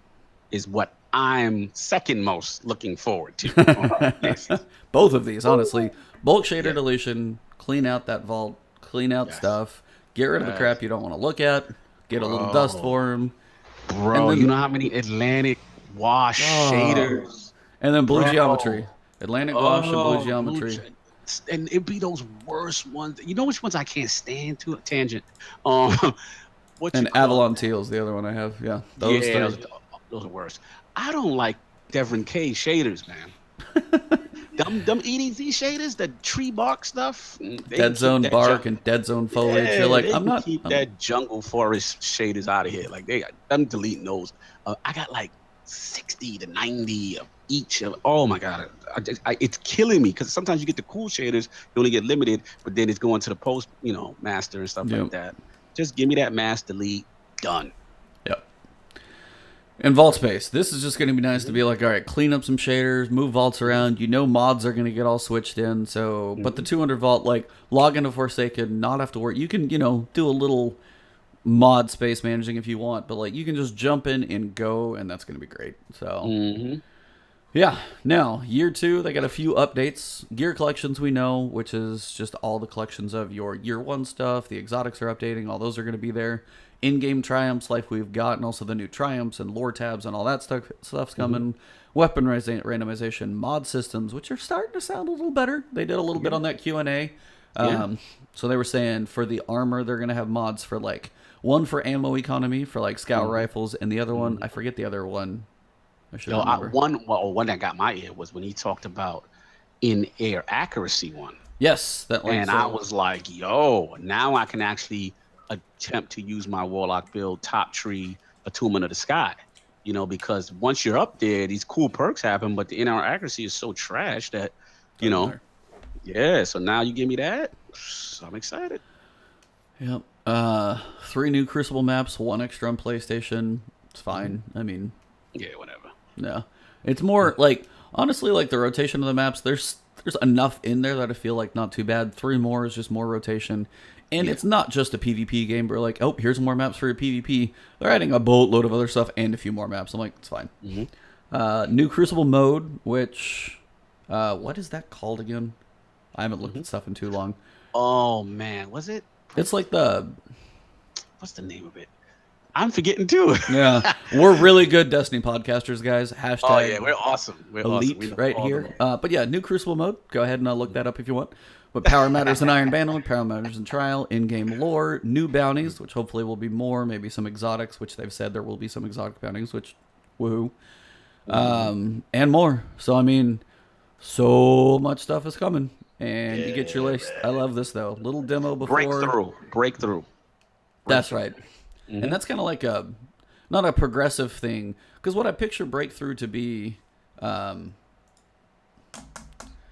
Speaker 1: is what I'm second most looking forward to. Yes.
Speaker 2: Both of these, honestly. Bulk shader deletion, clean out that vault, clean out stuff, get rid of the crap you don't want to look at, get a little dust for them.
Speaker 1: Bro, you know how many Atlantic wash shaders?
Speaker 2: And then blue geometry. Atlantic wash and blue geometry.
Speaker 1: And it'd be those worst ones. You know which ones I can't stand to? Tangent.
Speaker 2: And Avalon Teal's the other one I have. Yeah. Those
Speaker 1: are worst. I don't like Devon K shaders, man. Them EDZ shaders, the tree bark stuff.
Speaker 2: Dead zone bark and dead zone foliage. You're like,
Speaker 1: keep that jungle forest shaders out of here. Like I'm deleting those. I got like 60 to 90 of each. Oh my god, it's killing me because sometimes you get the cool shaders, you only get limited, but then it's going to the post, master and stuff like that. Just give me that mass delete, done.
Speaker 2: Yep. And vault space. This is just going to be nice to be like, all right, clean up some shaders, move vaults around. Mods are going to get all switched in. So, but the 200 vault, like log into Forsaken, not have to worry. You can, do a little mod space managing if you want, but like you can just jump in and go, and that's going to be great. So, yeah. Now, year 2, they got a few updates. Gear collections we know, which is just all the collections of your year 1 stuff. The exotics are updating. All those are going to be there. In-game triumphs like we've got, and also the new triumphs and lore tabs and all that stuff's coming. Weapon randomization, mod systems, which are starting to sound a little better. They did a little bit on that Q&A. So they were saying for the armor, they're going to have mods for like one for ammo economy for like scout rifles, and the other one, I forget the other one. I should remember.
Speaker 1: One that got my ear was when he talked about in-air accuracy one.
Speaker 2: Yes,
Speaker 1: I was like, yo, now I can actually attempt to use my warlock build top tree attunement of the sky, because once you're up there, these cool perks happen, but the in-air accuracy is so trash that so now you give me that, so I'm excited.
Speaker 2: Yep. 3 new Crucible maps, 1 extra on PlayStation. It's fine. I mean,
Speaker 1: whatever.
Speaker 2: Yeah, it's more like, honestly, like the rotation of the maps, there's enough in there that I feel like not too bad. 3 more is just more rotation. And it's not just a PvP game, but like, oh, here's more maps for your PvP. They're adding a boatload of other stuff and a few more maps. I'm like, it's fine. New Crucible mode, which, what is that called again? I haven't looked at stuff in too long.
Speaker 1: Oh, man. Was it?
Speaker 2: It's like
Speaker 1: what's the name of it? I'm forgetting too.
Speaker 2: Yeah. We're really good Destiny podcasters, guys. Hashtag
Speaker 1: oh, yeah. We're awesome. We're
Speaker 2: elite
Speaker 1: awesome.
Speaker 2: right here. But yeah, new Crucible mode. Go ahead and look that up if you want. But Power Matters in Iron Banner, Power Matters in Trial, in-game lore, new bounties, which hopefully will be more, maybe some exotics, which they've said there will be some exotic bounties, which, woohoo. And more. So, I mean, so much stuff is coming. And you get your list. I love this, though. Little demo before.
Speaker 1: Breakthrough.
Speaker 2: That's right. And that's kind of like not a progressive thing. Because what I picture Breakthrough to be...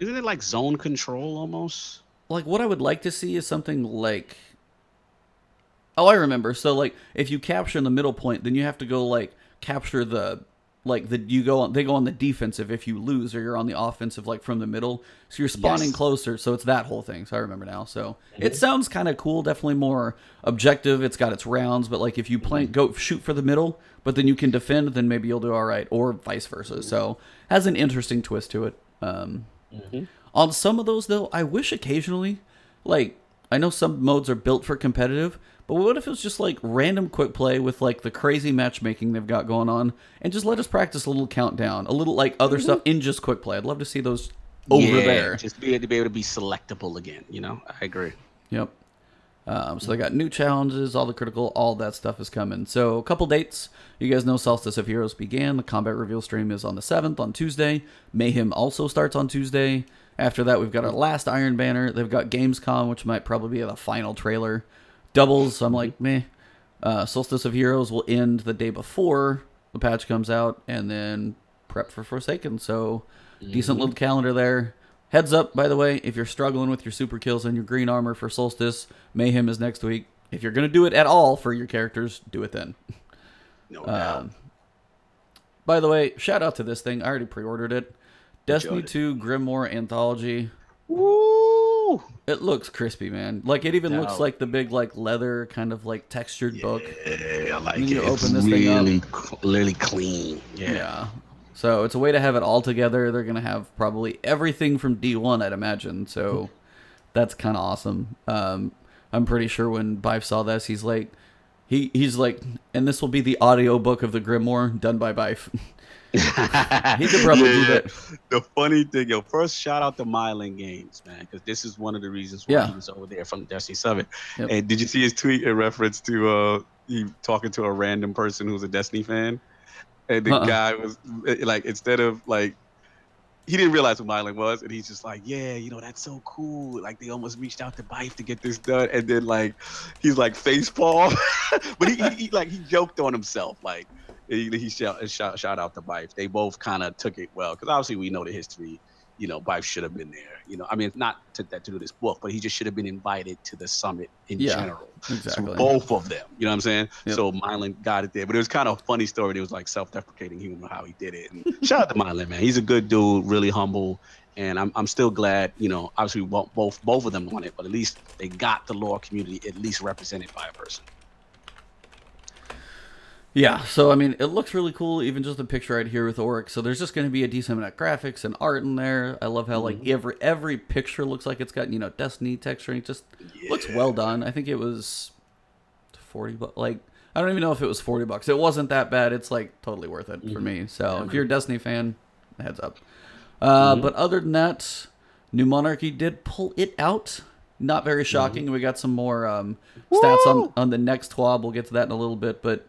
Speaker 1: Isn't it like zone control almost?
Speaker 2: Like what I would like to see is something like... Oh, I remember. So like if you capture in the middle point, then you have to go like capture they go on the defensive if you lose, or you're on the offensive like from the middle. So you're spawning closer. So it's that whole thing. So I remember now. So it sounds kind of cool. Definitely more objective. It's got its rounds, but like if you go shoot for the middle, but then you can defend, then maybe you'll do all right, or vice versa. So has an interesting twist to it. On some of those, though, I wish occasionally, like, I know some modes are built for competitive, but what if it was just, like, random quick play with, like, the crazy matchmaking they've got going on, and just let us practice a little countdown, a little, like, other stuff in just quick play. I'd love to see those over there.
Speaker 1: Just be able to be selectable again, I agree.
Speaker 2: Yep. So they got new challenges, all the critical, all that stuff is coming. So a couple dates. You guys know Solstice of Heroes began. The combat reveal stream is on the 7th on Tuesday. Mayhem also starts on Tuesday. After that, we've got our last Iron Banner. They've got Gamescom, which might probably be the final trailer. Doubles, I'm like, meh. Solstice of Heroes will end the day before the patch comes out, and then prep for Forsaken. So decent little calendar there. Heads up, by the way, if you're struggling with your super kills and your green armor for Solstice, Mayhem is next week. If you're going to do it at all for your characters, do it then.
Speaker 1: No doubt.
Speaker 2: By the way, shout out to this thing. I already pre-ordered it. Destiny 2 Grimoire Anthology.
Speaker 1: Woo!
Speaker 2: It looks crispy, man. Like, it even looks like the big, like, leather kind of, like, textured book.
Speaker 1: Yeah, I like
Speaker 2: and
Speaker 1: it.
Speaker 2: you
Speaker 1: It's
Speaker 2: open this
Speaker 1: really,
Speaker 2: thing up.
Speaker 1: really clean. Yeah.
Speaker 2: So it's a way to have it all together. They're going to have probably everything from D1, I'd imagine. So that's kind of awesome. I'm pretty sure when Bife saw this, he's like, he's like, and this will be the audio book of the Grimoire done by Bife. He could probably do that.
Speaker 1: The funny thing, first shout out to Mylan Games, man, because this is one of the reasons why he was over there from Destiny 7.
Speaker 2: Yep.
Speaker 1: And did you see his tweet in reference to he talking to a random person who's a Destiny fan? And the guy was like, instead of like, he didn't realize who Mylan was, and he's just like, yeah, that's so cool. Like, they almost reached out to Bife to get this done, and then like, he's like facepalm, but he joked on himself, like he shout out to Bife. They both kind of took it well, because obviously we know the history. Bife should have been there. I mean, not to do this book, but he just should have been invited to the summit in general.
Speaker 2: Exactly.
Speaker 1: So both of them, you know what I'm saying?
Speaker 2: Yep.
Speaker 1: So Mylan got it there, but it was kind of a funny story. It was like self-deprecating humor how he did it. And shout out to Mylan, man. He's a good dude, really humble, and I'm still glad. Obviously both of them won it, but at least they got the lore community at least represented by a person.
Speaker 2: Yeah, so I mean, it looks really cool, even just the picture right here with Oryx. So there's just going to be a decent amount of graphics and art in there. I love how like every picture looks like it's got Destiny texture, and it just looks well done. I think it was $40. Like, I don't even know if it was $40. It wasn't that bad. It's like totally worth it for me. So if you're a Destiny fan, heads up. But other than that, New Monarchy did pull it out. Not very shocking. We got some more stats on the next TWAB. We'll get to that in a little bit, but.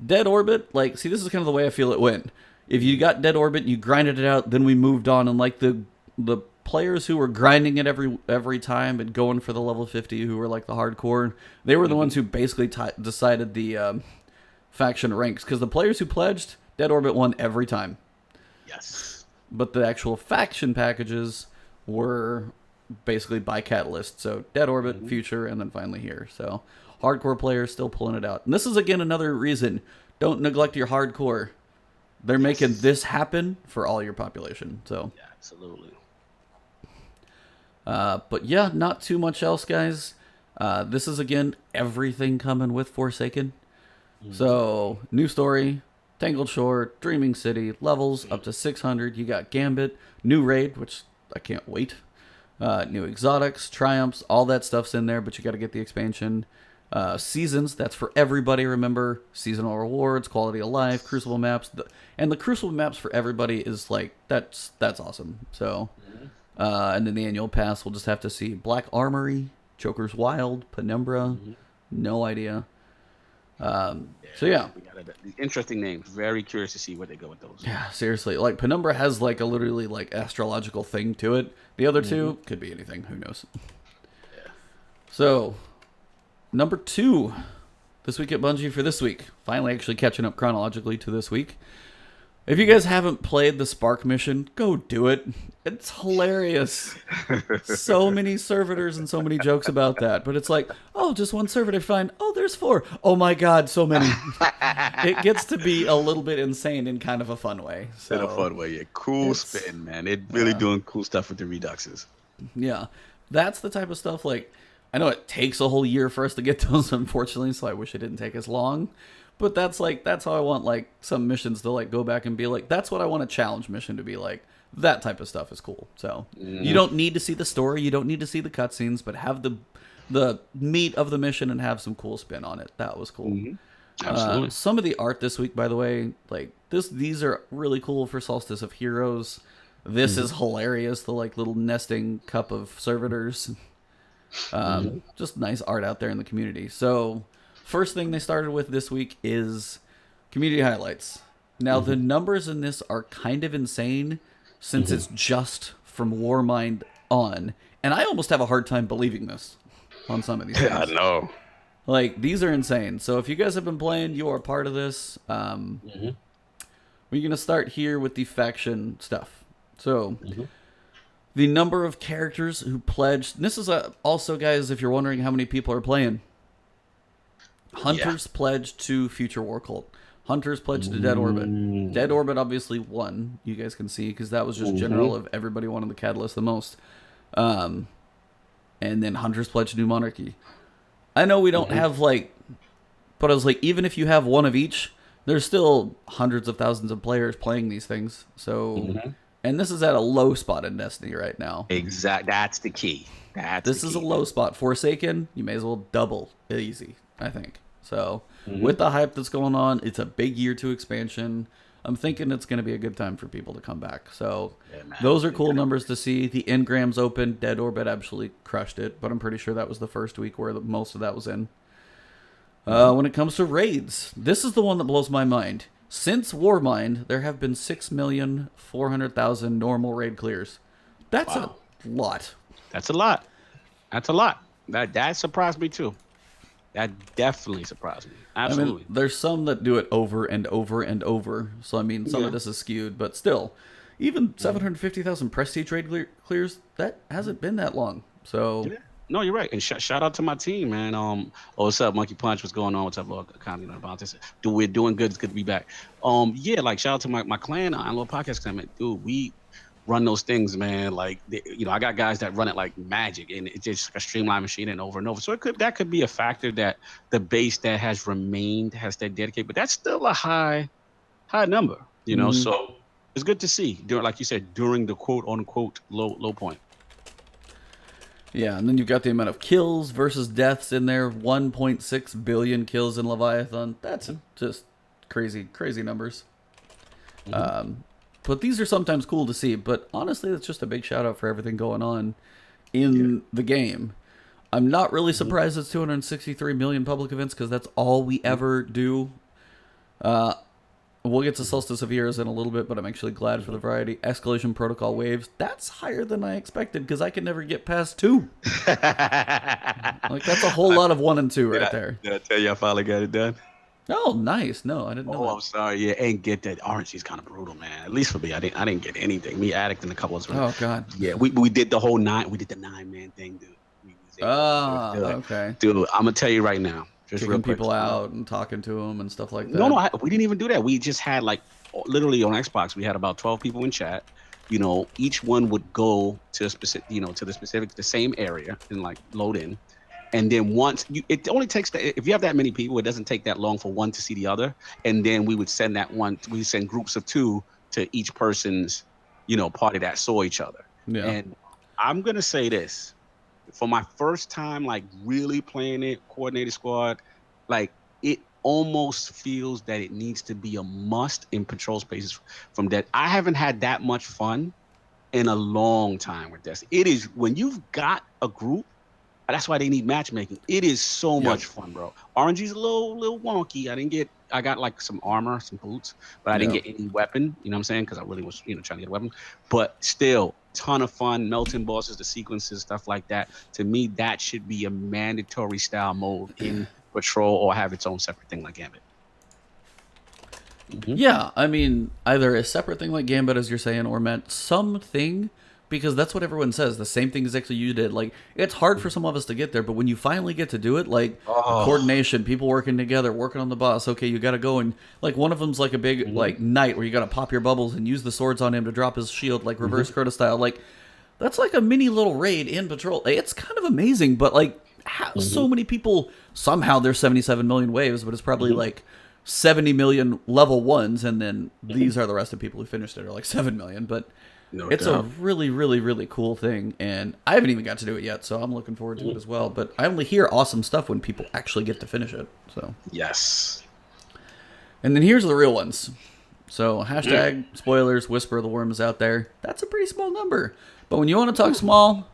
Speaker 2: Dead Orbit, like, see, this is kind of the way I feel it went. If you got Dead Orbit, you grinded it out, then we moved on, and like the players who were grinding it every time and going for the level 50, who were like the hardcore, they were the ones who basically decided the faction ranks, because the players who pledged, Dead Orbit won every time.
Speaker 1: Yes.
Speaker 2: But the actual faction packages were basically by Catalyst, so Dead Orbit, Future, and then finally here. So hardcore players still pulling it out. And this is, again, another reason. Don't neglect your hardcore. They're making this happen for all your population. So
Speaker 1: yeah, absolutely.
Speaker 2: But yeah, not too much else, guys. This is, again, everything coming with Forsaken. So, new story, Tangled Shore, Dreaming City, levels up to 600. You got Gambit, new raid, which I can't wait. New exotics, triumphs, all that stuff's in there, but you got to get the expansion. Seasons, that's for everybody, remember. Seasonal rewards, quality of life, Crucible maps. And the Crucible maps for everybody is like, that's awesome. So, and then the annual pass, we'll just have to see Black Armory, Joker's Wild, Penumbra, no idea. So yeah.
Speaker 1: We got interesting names. Very curious to see where they go with those.
Speaker 2: Yeah, seriously. Like, Penumbra has like a literally like astrological thing to it. The other two could be anything. Who knows?
Speaker 1: Yeah.
Speaker 2: So, number 2 this week at Bungie for this week. Finally actually catching up chronologically to this week. If you guys haven't played the Spark mission, go do it. It's hilarious. So many servitors and so many jokes about that. But it's like, oh, just one servitor, fine. Oh, there's 4. Oh my god, so many. It gets to be a little bit insane in kind of a fun way. So,
Speaker 1: in a fun way, yeah. Cool spin, man. They're really doing cool stuff with the Reduxes.
Speaker 2: Yeah. That's the type of stuff, like, I know it takes a whole year for us to get those, unfortunately, so I wish it didn't take as long. But that's how I want, like, some missions to, like, go back and be like, that's what I want a challenge mission to be like. That type of stuff is cool. So, you don't need to see the story, you don't need to see the cutscenes, but have the meat of the mission and have some cool spin on it. That was cool.
Speaker 1: Absolutely.
Speaker 2: Some of the art this week, by the way, like, these are really cool for Solstice of Heroes. This is hilarious, the, like, little nesting cup of servitors. Just nice art out there in the community. So first thing they started with this week is community highlights. Now the numbers in this are kind of insane since it's just from Warmind on, and I almost have a hard time believing this on some of these things.
Speaker 1: I know.
Speaker 2: Like, these are insane. So if you guys have been playing, you are part of this. We're going to start here with the faction stuff. So the number of characters who pledged. This is also, guys, if you're wondering how many people are playing. Hunters pledged to Future War Cult. Hunters pledged to Dead Orbit. Dead Orbit obviously won, you guys can see, because that was just general of everybody wanted the Catalyst the most. And then Hunters pledged New Monarchy. I know we don't have, like, but I was like, even if you have one of each, there's still hundreds of thousands of players playing these things. So, and this is at a low spot in Destiny right now.
Speaker 1: Exactly. That's the key.
Speaker 2: This is a low spot. Forsaken, you may as well double easy, I think. So, with the hype that's going on, it's a big year 2 expansion. I'm thinking it's going to be a good time for people to come back. So, those are cool numbers to see. The engrams open. Dead Orbit absolutely crushed it, but I'm pretty sure that was the first week where most of that was in. When it comes to raids, this is the one that blows my mind. Since Warmind, there have been 6,400,000 normal raid clears. That's a lot.
Speaker 1: That's a lot. That's a lot. That surprised me too. That definitely surprised me. Absolutely.
Speaker 2: I mean, there's some that do it over and over and over. So, I mean, some of this is skewed, but still, even 750,000 prestige raid clears, that hasn't been that long. So,
Speaker 1: no, you're right. And shout out to my team, man. What's up, Monkey Punch? What's going on? What's up, Lord? About this? We're doing good. It's good to be back. Like shout out to my clan, little podcast clan. Dude, we run those things, man. Like, I got guys that run it like magic, and it's just like a streamlined machine and over and over. So that could be a factor that the base that has remained has stayed dedicated, but that's still a high number, you know. So it's good to see like you said, during the quote unquote low point.
Speaker 2: Yeah, and then you've got the amount of kills versus deaths in there. 1.6 billion kills in Leviathan. That's just crazy numbers. But these are sometimes cool to see. But honestly, it's just a big shout out for everything going on in the game. I'm not really surprised it's 263 million public events because that's all we ever do. We'll get to Solstice of Years in a little bit, but I'm actually glad for the variety. Escalation Protocol waves, that's higher than I expected because I can never get past 2. Like, that's a whole lot of 1 and 2 right there.
Speaker 1: Did I tell you I finally got it done?
Speaker 2: Oh, nice. No, I didn't know that.
Speaker 1: I'm sorry. Yeah, ain't get that. RNG's kind of brutal, man. At least for me, I didn't get anything. Me, Addict, and a couple of.
Speaker 2: Oh God.
Speaker 1: Yeah, we did the whole 9. We did the 9-man thing, dude.
Speaker 2: Okay.
Speaker 1: Dude, I'm gonna tell you right now. Just
Speaker 2: kicking
Speaker 1: real quick,
Speaker 2: people out and talking to them and stuff like that.
Speaker 1: No, we didn't even do that. We just had like literally on Xbox, we had about 12 people in chat. You know, each one would go to a specific, the same area and like load in. And then it only takes if you have that many people, it doesn't take that long for one to see the other. And then we would send we send groups of 2 to each person's, party that saw each other.
Speaker 2: Yeah.
Speaker 1: And I'm gonna say this. For my first time, like really playing it, coordinated squad, like it almost feels that it needs to be a must in patrol spaces from that. I haven't had that much fun in a long time with this. It is when you've got a group, that's why they need matchmaking. It is so much fun, bro. RNG's a little wonky. I got like some armor, some boots, but I didn't get any weapon, you know what I'm saying? Because I really was, trying to get a weapon. But still, ton of fun, melting bosses, the sequences, stuff like that. To me, that should be a mandatory style mode in Patrol or have its own separate thing like Gambit.
Speaker 2: Yeah, I mean, either a separate thing like Gambit, as you're saying, or meant something, because that's what everyone says. The same thing exactly you did. Like, it's hard for some of us to get there, but when you finally get to do it, like, coordination, people working together, working on the boss, okay, you got to go and, like, one of them's like a big, like, knight where you got to pop your bubbles and use the swords on him to drop his shield, like, reverse Crota style. Like, that's like a mini little raid in Patrol. It's kind of amazing, but, like, how so many people, somehow there's 77 million waves, but it's probably, like, 70 million level 1s, and then these are the rest of people who finished it, are like 7 million, but...
Speaker 1: No
Speaker 2: it's
Speaker 1: doubt.
Speaker 2: a really, really, really cool thing, and I haven't even got to do it yet, so I'm looking forward to it as well. But I only hear awesome stuff when people actually get to finish it. So
Speaker 1: yes.
Speaker 2: And then here's the real ones. So # spoilers, Whisper of the Worm is out there. That's a pretty small number. But when you want to talk small,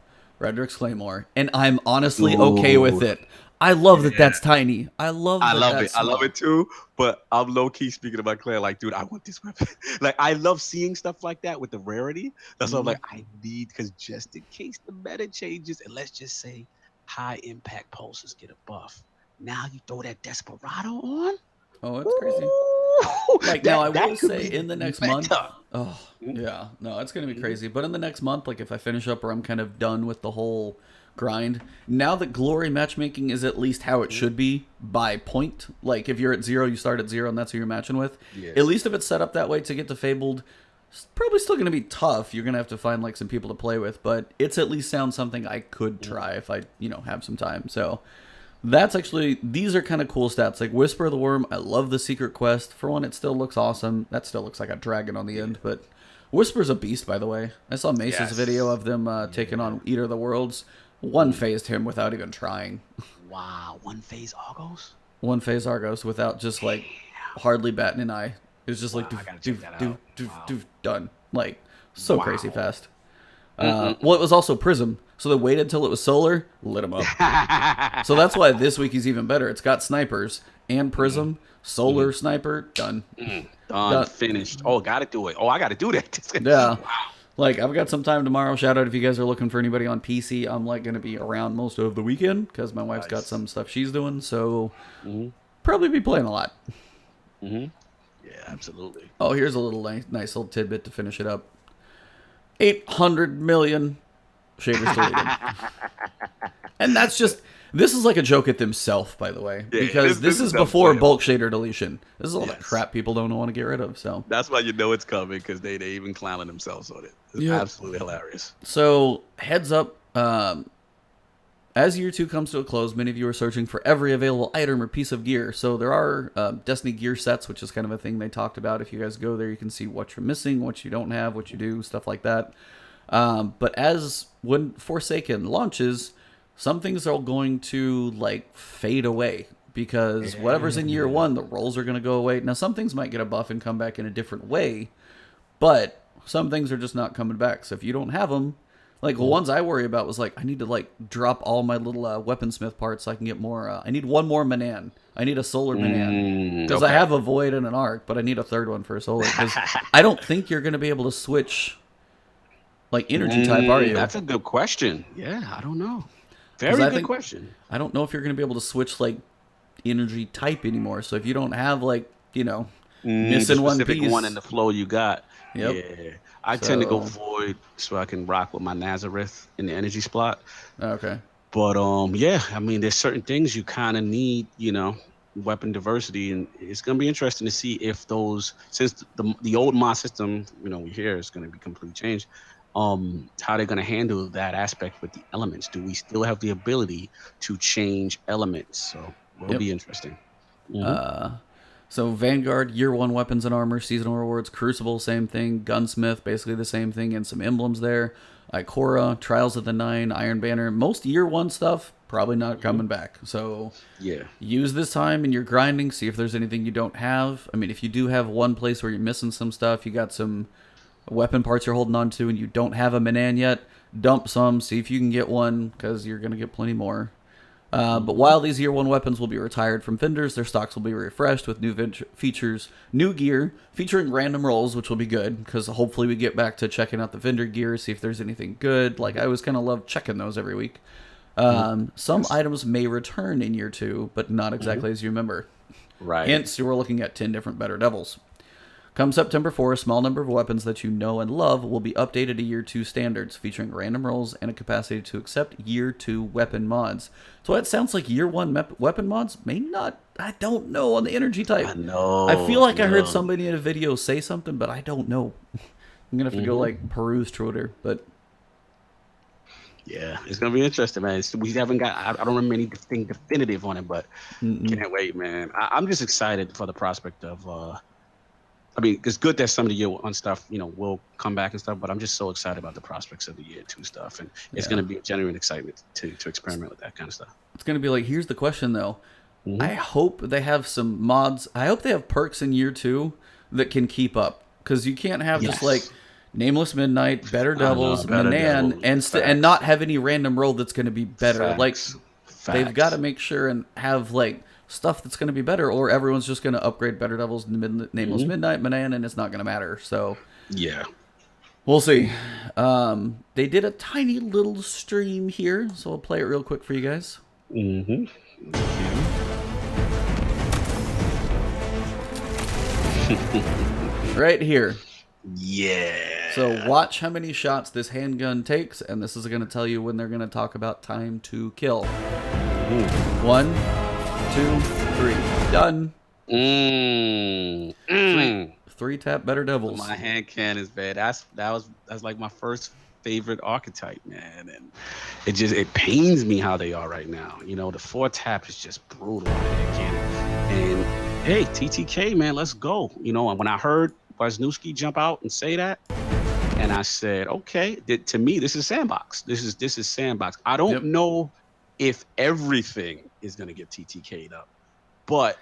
Speaker 2: Redrick's Claymore, and I'm honestly okay with it. I love that that's tiny. I love
Speaker 1: it. I love it too. But I'm low key speaking to my clan, like, dude, I want this weapon. Like, I love seeing stuff like that with the rarity. That's why I'm like, I need, because just in case the meta changes, and let's just say high impact pulses get a buff. Now you throw that Desperado on.
Speaker 2: Oh, it's crazy. Like, now I will say in the next month. Oh, yeah. No, it's going to be crazy. But in the next month, like if I finish up or I'm kind of done with the whole grind, now that glory matchmaking is at least how it should be by point. Like if you're at 0, you start at 0 and that's who you're matching with. Yes. At least if it's set up that way to get to Fabled, it's probably still going to be tough. You're going to have to find like some people to play with. But it's at least sounds something I could try if I, have some time. So that's actually, these are kind of cool stats. Like Whisper of the Worm, I love the secret quest. For one, it still looks awesome. That still looks like a dragon on the end, but Whisper's a beast, by the way. I saw Mace's video of them taking on Eater of the Worlds. One phased him without even trying.
Speaker 1: Wow, one phase Argos?
Speaker 2: One phase Argos without just like hardly batting an eye. It was just like done. Like so crazy fast. Well, it was also Prism, so they waited until it was solar, lit him up. So that's why this week he's even better. It's got snipers and Prism, solar sniper, done.
Speaker 1: Done, finished. Oh, gotta do it. Oh, I gotta do that.
Speaker 2: Yeah. Wow. Like, I've got some time tomorrow. Shout out if you guys are looking for anybody on PC. I'm like going to be around most of the weekend because my wife's got some stuff she's doing, so probably be playing a lot.
Speaker 1: Yeah, absolutely.
Speaker 2: Oh, here's a little nice little tidbit to finish it up. 800 million shaders deleted. And that's just, this is like a joke at themselves, by the way, because this is before bulk shader deletion. This is all the crap people don't want to get rid of. So
Speaker 1: that's why you know it's coming, because they even clowning themselves on it. It's absolutely hilarious.
Speaker 2: So heads up, as year 2 comes to a close, many of you are searching for every available item or piece of gear. So there are Destiny gear sets, which is kind of a thing they talked about. If you guys go there, you can see what you're missing, what you don't have, what you do, stuff like that. But when Forsaken launches, some things are going to like fade away because whatever's in year 1, the rolls are going to go away. Now, some things might get a buff and come back in a different way, but some things are just not coming back. So if you don't have them, like the ones I worry about was like, I need to like drop all my little weaponsmith parts so I can get more. I need one more Manan. I need a solar Manan because I have a void and an arc, but I need a third one for a solar because I don't think you're going to be able to switch like energy type, are you?
Speaker 1: That's a good question. Yeah, I don't know. Very good question.
Speaker 2: I don't know if you're going to be able to switch like energy type anymore. So if you don't have like, missing one piece,
Speaker 1: one in the flow you got. Yep. Yeah. I tend to go void so I can rock with my Nazareth in the energy spot. Okay. But I mean, there's certain things you kind of need, weapon diversity, and it's gonna be interesting to see if those, since the old mod system, we hear is gonna be completely changed. How they're gonna handle that aspect with the elements. Do we still have the ability to change elements? So it'll be interesting.
Speaker 2: So Vanguard, year 1 weapons and armor, seasonal rewards, Crucible, same thing, Gunsmith, basically the same thing, and some emblems there. Ikora, Trials of the Nine, Iron Banner, most year 1 stuff, probably not coming back. So use this time in your grinding, see if there's anything you don't have. I mean, if you do have one place where you're missing some stuff, you got some weapon parts you're holding on to and you don't have a Manan yet, dump some, see if you can get one, because you're going to get plenty more. But while these year 1 weapons will be retired from vendors, their stocks will be refreshed with new features, new gear, featuring random rolls, which will be good, because hopefully we get back to checking out the vendor gear, see if there's anything good. Like, I always kind of love checking those every week. Some items may return in year 2, but not exactly as you remember.
Speaker 1: Right.
Speaker 2: Hence, we're looking at 10 different Better Devils. Come September 4, a small number of weapons that you know and love will be updated to Year 2 standards, featuring random rolls and a capacity to accept Year 2 weapon mods. So that sounds like Year 1 weapon mods may not, I don't know, on the energy type.
Speaker 1: I know.
Speaker 2: I feel like I heard somebody in a video say something, but I don't know. I'm going to have to go, like, peruse Twitter, but...
Speaker 1: Yeah, it's going to be interesting, man. We haven't got, I don't remember anything definitive on it, but can't wait, man. I'm just excited for the prospect of... I mean, it's good that some of the year 1 stuff, will come back and stuff, but I'm just so excited about the prospects of the year 2 stuff. And it's going to be a genuine excitement to experiment with that kind of stuff.
Speaker 2: It's going to be like, here's the question, though. I hope they have some mods. I hope they have perks in year 2 that can keep up. Because you can't have just like Nameless Midnight, Better Devils,
Speaker 1: Better
Speaker 2: Manan,
Speaker 1: Devils.
Speaker 2: and not have any random roll that's going to be better.
Speaker 1: Facts.
Speaker 2: Like, they've got to make sure and have like stuff that's going to be better, or everyone's just going to upgrade Better Devils, Nameless Midnight, Manan, and it's not going to matter. So
Speaker 1: yeah,
Speaker 2: we'll see. They did a tiny little stream here, so I'll play it real quick for you guys. Right here.
Speaker 1: Yeah.
Speaker 2: So watch how many shots this handgun takes, and this is going to tell you when they're going to talk about time to kill. 1, 2, 3. Done. Three tap Better Devils.
Speaker 1: My hand cannons, man. That's like my first favorite archetype, man. And it pains me how they are right now. You know, the 4 tap is just brutal on the hand cannon. And hey, TTK, man, let's go. You know, and when I heard Wisniewski jump out and say that, and I said, okay, to me, this is sandbox. This is sandbox. I don't know if everything is gonna get TTK'd up, but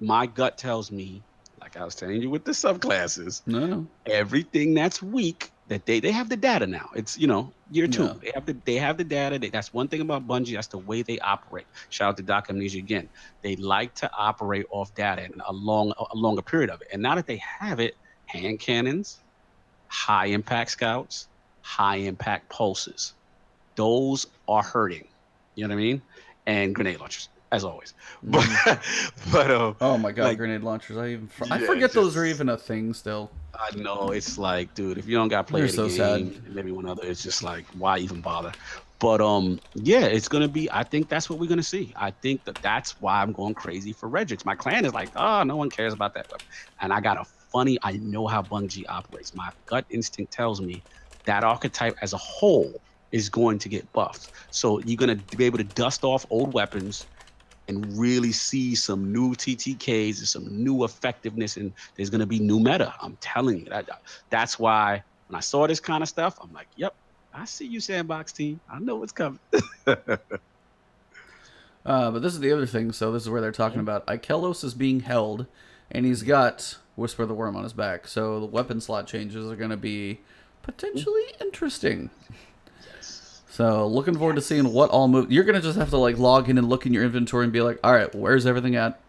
Speaker 1: my gut tells me, like I was telling you with the subclasses, everything that's weak, that they have the data now. It's, you know, year 2. Yeah. They have the data. That's one thing about Bungie. That's the way they operate. Shout out to Doc Amnesia again. They like to operate off data and a longer period of it. And now that they have it, hand cannons, high impact scouts, high impact pulses, those are hurting. You know what I mean? And grenade launchers, as always. But
Speaker 2: oh my god,
Speaker 1: like,
Speaker 2: grenade launchers! I forget those are even a thing still.
Speaker 1: I know, it's like, dude, if you don't got to play the
Speaker 2: so
Speaker 1: game,
Speaker 2: sad.
Speaker 1: maybe one other, it's just like, why even bother? But yeah, it's gonna be. I think that's what we're gonna see. I think that's why I'm going crazy for Regix. My clan is like, oh, no one cares about that, and I got I know how Bungie operates. My gut instinct tells me that archetype as a whole is going to get buffed. So you're gonna be able to dust off old weapons and really see some new TTKs and some new effectiveness, and there's going to be new meta. I'm telling you. That's why when I saw this kind of stuff, I'm like, yep, I see you, Sandbox team. I know what's coming.
Speaker 2: But this is the other thing. So this is where they're talking about Ikelos is being held, and he's got Whisper the Worm on his back. So the weapon slot changes are going to be potentially interesting. So looking forward to seeing what all move. You're gonna just have to like log in and look in your inventory and be like, all right, where's everything at?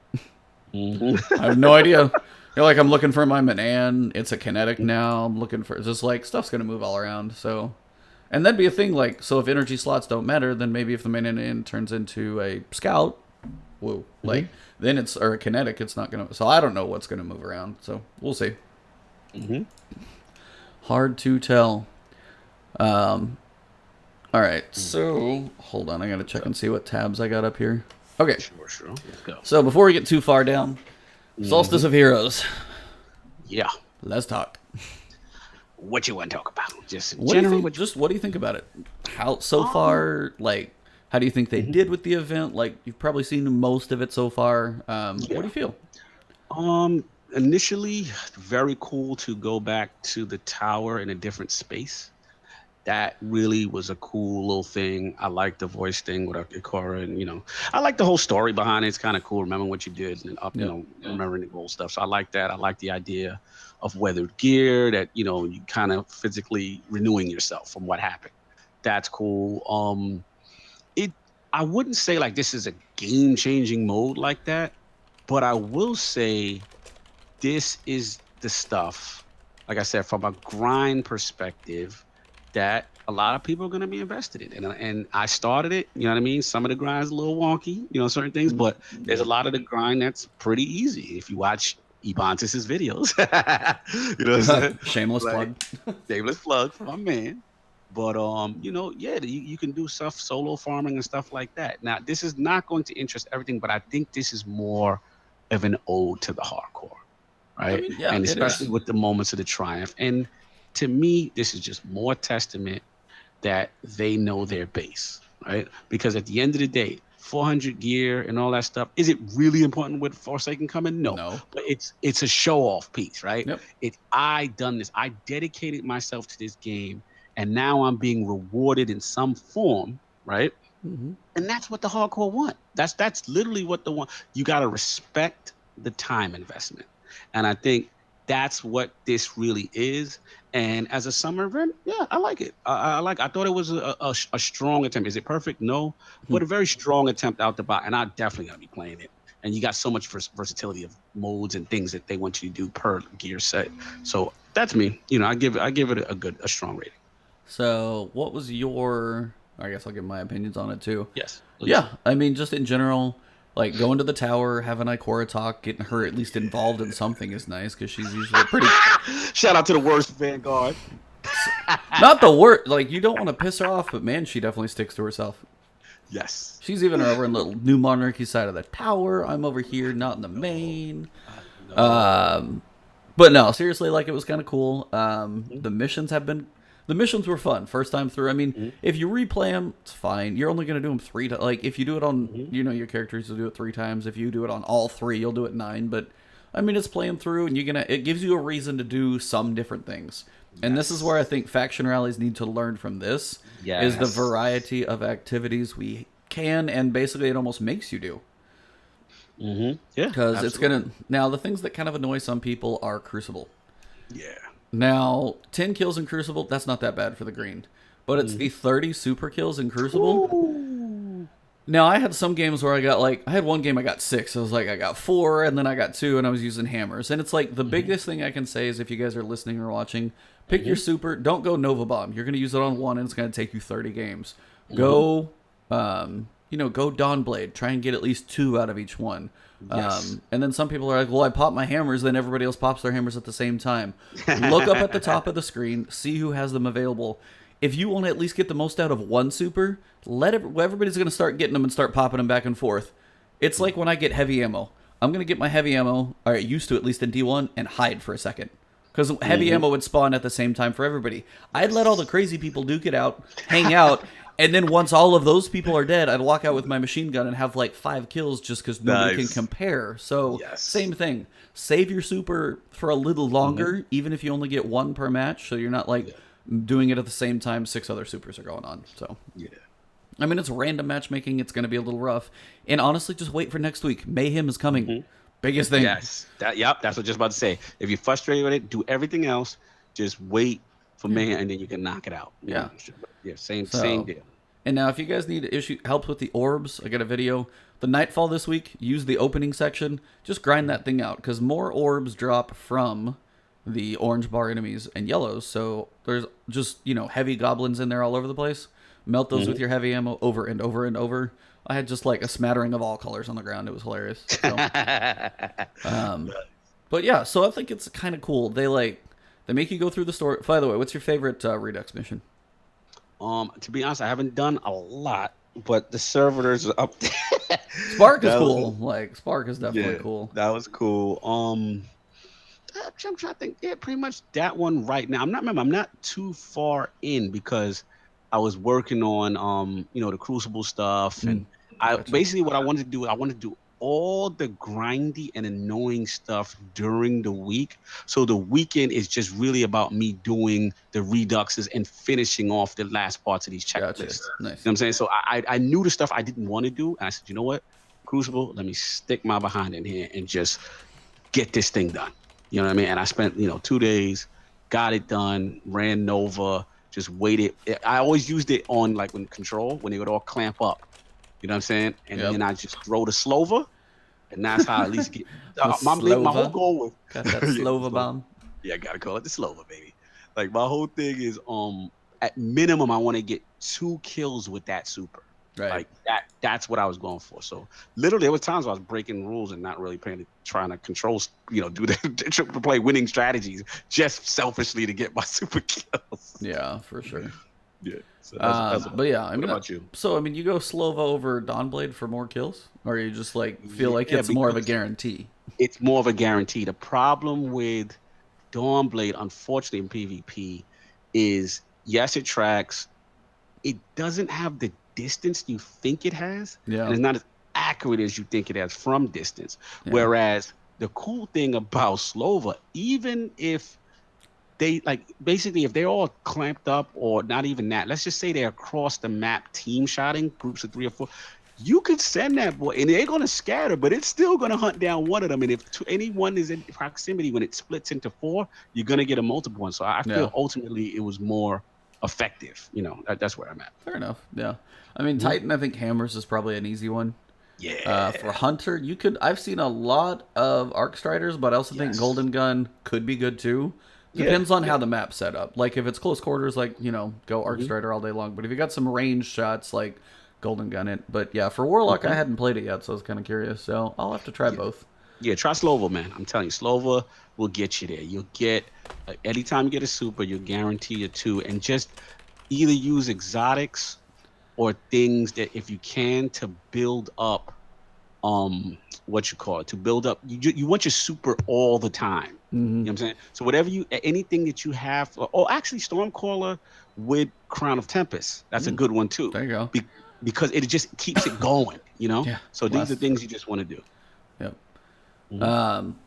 Speaker 2: I have no idea. You're like, I'm looking for my Manan. It's a kinetic now. I'm looking for just like stuff's gonna move all around. So, and that'd be a thing. Like, so if energy slots don't matter, then maybe if the Manan turns into a scout, like then it's or a kinetic, it's not gonna. So I don't know what's gonna move around. So we'll see. Hard to tell. All right, so hold on. I got to check and see what tabs I got up here. Okay.
Speaker 1: Sure. Let's go.
Speaker 2: So before we get too far down, Solstice of Heroes.
Speaker 1: Yeah.
Speaker 2: Let's talk.
Speaker 1: What you want to talk about? Just in
Speaker 2: What
Speaker 1: general.
Speaker 2: do you think about it? How so far? Like, how do you think they did with the event? Like, you've probably seen most of it so far. What do you feel?
Speaker 1: Initially, very cool to go back to the tower in a different space. That really was a cool little thing. I like the voice thing with Ikora, and you know, I like the whole story behind it. It's kind of cool. Remembering what you did and you know, remembering the old stuff. So I like that. I like the idea of weathered gear that, you know, you kind of physically renewing yourself from what happened. That's cool. I wouldn't say like this is a game-changing mode like that, but I will say this is the stuff, like I said, from a grind perspective, that a lot of people are going to be invested in. And I started it, you know what I mean? Some of the grind's a little wonky, you know, certain things, but there's a lot of the grind that's pretty easy if you watch Ebontis' videos. You know what I'm saying?
Speaker 2: Shameless plug.
Speaker 1: Shameless plug for my man. But, you know, yeah, you can do stuff, solo farming and stuff like that. Now, this is not going to interest everything, but I think this is more of an ode to the hardcore, right?
Speaker 2: I mean, yeah,
Speaker 1: and especially with the moments of the triumph. And to me, this is just more testament that they know their base, right? Because at the end of the day, 400 gear and all that stuff, is it really important with Forsaken coming? No. But it's a show-off piece, right?
Speaker 2: Yep.
Speaker 1: I done this. I dedicated myself to this game, and now I'm being rewarded in some form, right? And that's what the hardcore want. That's literally what the want. You got to respect the time investment. And I think that's what this really is. And as a summer event, yeah, I like it. I thought it was a strong attempt. Is it perfect? No, but a very strong attempt out the box. And I'm definitely gonna be playing it. And you got so much versatility of modes and things that they want you to do per gear set. So that's me. You know, I give it a strong rating.
Speaker 2: So, what was your? I guess I'll give my opinions on it too.
Speaker 1: Yes. Please.
Speaker 2: Yeah, I mean, just in general, like going to the tower, having Ikora talk, getting her at least involved in something is nice because she's usually pretty.
Speaker 1: Shout out to the worst Vanguard.
Speaker 2: Not the worst. Like you don't want to piss her off, but man, she definitely sticks to herself.
Speaker 1: Yes.
Speaker 2: She's even over in the New Monarchy side of the tower. I'm over here, not in the main. But no, seriously, like it was kind of cool. The missions were fun first time through. I mean, if you replay them, it's fine. You're only gonna do them 3 times. Like if you do it on, your characters will do it 3 times. If you do it on all 3, you'll do it 9. But I mean, it's playing through, and it gives you a reason to do some different things. And this is where I think faction rallies need to learn from this. Is the variety of activities we can, and basically it almost makes you do.
Speaker 1: Yeah.
Speaker 2: Because it's gonna now the things that kind of annoy some people are Crucible.
Speaker 1: Yeah.
Speaker 2: Now 10 kills in Crucible, that's not that bad for the green, but it's the 30 super kills in Crucible. Ooh. Now I had some games where I had one game I got 6. I was like I got 4, and then I got 2, and I was using hammers. And it's like the biggest thing I can say is if you guys are listening or watching, pick your super. Don't go Nova Bomb. You're gonna use it on 1, and it's gonna take you 30 games. Go, go Dawnblade. Try and get at least 2 out of each one. Yes. And then some people are like, well, I pop my hammers, then everybody else pops their hammers at the same time. Look up at the top of the screen, see who has them available. If you want to at least get the most out of one super, everybody's going to start getting them and start popping them back and forth. It's like when I get heavy ammo. I'm going to get my heavy ammo, or used to at least in D1, and hide for a second. Because heavy ammo would spawn at the same time for everybody. I'd let all the crazy people duke it out, hang out, and then once all of those people are dead, I'd walk out with my machine gun and have like 5 kills just because nobody can compare. So same thing. Save your super for a little longer, even if you only get 1 per match. So you're not like doing it at the same time 6 other supers are going on. So I mean, it's random matchmaking. It's going to be a little rough. And honestly, just wait for next week. Mayhem is coming. Biggest thing.
Speaker 1: Yes. That's what I was just about to say. If you're frustrated with it, do everything else. Just wait for Mayhem, and then you can knock it out. Yeah. Same deal. And
Speaker 2: now, if you guys need help with the orbs, I got a video. The Nightfall this week, use the opening section. Just grind that thing out, because more orbs drop from the orange bar enemies and yellows. So there's just, heavy goblins in there all over the place. Melt those with your heavy ammo over and over and over. I had just like a smattering of all colors on the ground. It was hilarious. So, but yeah, so I think it's kind of cool. They make you go through the story. By the way, what's your favorite Redux mission?
Speaker 1: To be honest, I haven't done a lot, but the servers are up there.
Speaker 2: Spark is cool. Spark is definitely cool.
Speaker 1: That was cool. I'm trying to think. Yeah, pretty much that one right now. I'm not too far in because I was working on the Crucible stuff, and basically what I wanted to do all the grindy and annoying stuff during the week. So the weekend is just really about me doing the reduxes and finishing off the last parts of these checklists.
Speaker 2: Nice.
Speaker 1: You know what I'm saying? So I knew the stuff I didn't want to do, and I said, you know what, Crucible, let me stick my behind in here and just get this thing done. You know what I mean? And I spent 2 days, got it done, ran Nova, just waited. I always used it on when Control, when they would all clamp up. You know what I'm saying? And then I just throw the Slova, and that's how I at least get my whole goal was
Speaker 2: got that Slova bomb.
Speaker 1: Yeah, I gotta call it the Slova, baby. Like my whole thing is at minimum I want to get 2 kills with that super.
Speaker 2: Right.
Speaker 1: Like that's what I was going for. So literally there was times where I was breaking rules and not really trying to control, do to play winning strategies just selfishly to get my super kills.
Speaker 2: Yeah, for sure.
Speaker 1: Yeah. So
Speaker 2: but yeah,
Speaker 1: what about you?
Speaker 2: So you go Slova over Dawnblade for more kills, or you just feel like it's more of a guarantee?
Speaker 1: It's more of a guarantee. The problem with Dawnblade, unfortunately, in PvP, is yes, it tracks. It doesn't have the distance you think it has.
Speaker 2: Yeah.
Speaker 1: And it's not as accurate as you think it has from distance. Yeah. Whereas the cool thing about Slova, even if they basically if they're all clamped up or not even that, let's just say they're across the map team shotting groups of 3 or 4, you could send that boy, and they're gonna scatter, but it's still gonna hunt down one of them. And if anyone is in proximity, when it splits into 4, you're gonna get a multiple one. So I feel ultimately it was more effective. That's where I'm at.
Speaker 2: Fair enough. Yeah. I mean, Titan, I think hammers is probably an easy one.
Speaker 1: Yeah.
Speaker 2: For Hunter, I've seen a lot of Arc Striders, but I also think Golden Gun could be good too. Depends on how the map's set up. Like if it's close quarters, like, go Arc Strider all day long. But if you got some range shots, like Golden Gun it. But yeah, for Warlock, I hadn't played it yet, so I was kind of curious. So I'll have to try both.
Speaker 1: Yeah, try Slova, man. I'm telling you, Slova will get you there. You'll get, anytime you get a super, you'll guarantee a 2. And just either use exotics or things that, if you can, to build up, to build up, you want your super all the time. You know what I'm saying? So whatever anything that you have, actually Stormcaller with Crown of Tempest, that's a good one too.
Speaker 2: There you go.
Speaker 1: Because it just keeps it going,
Speaker 2: Yeah.
Speaker 1: So these are things you just want to do.
Speaker 2: Yep.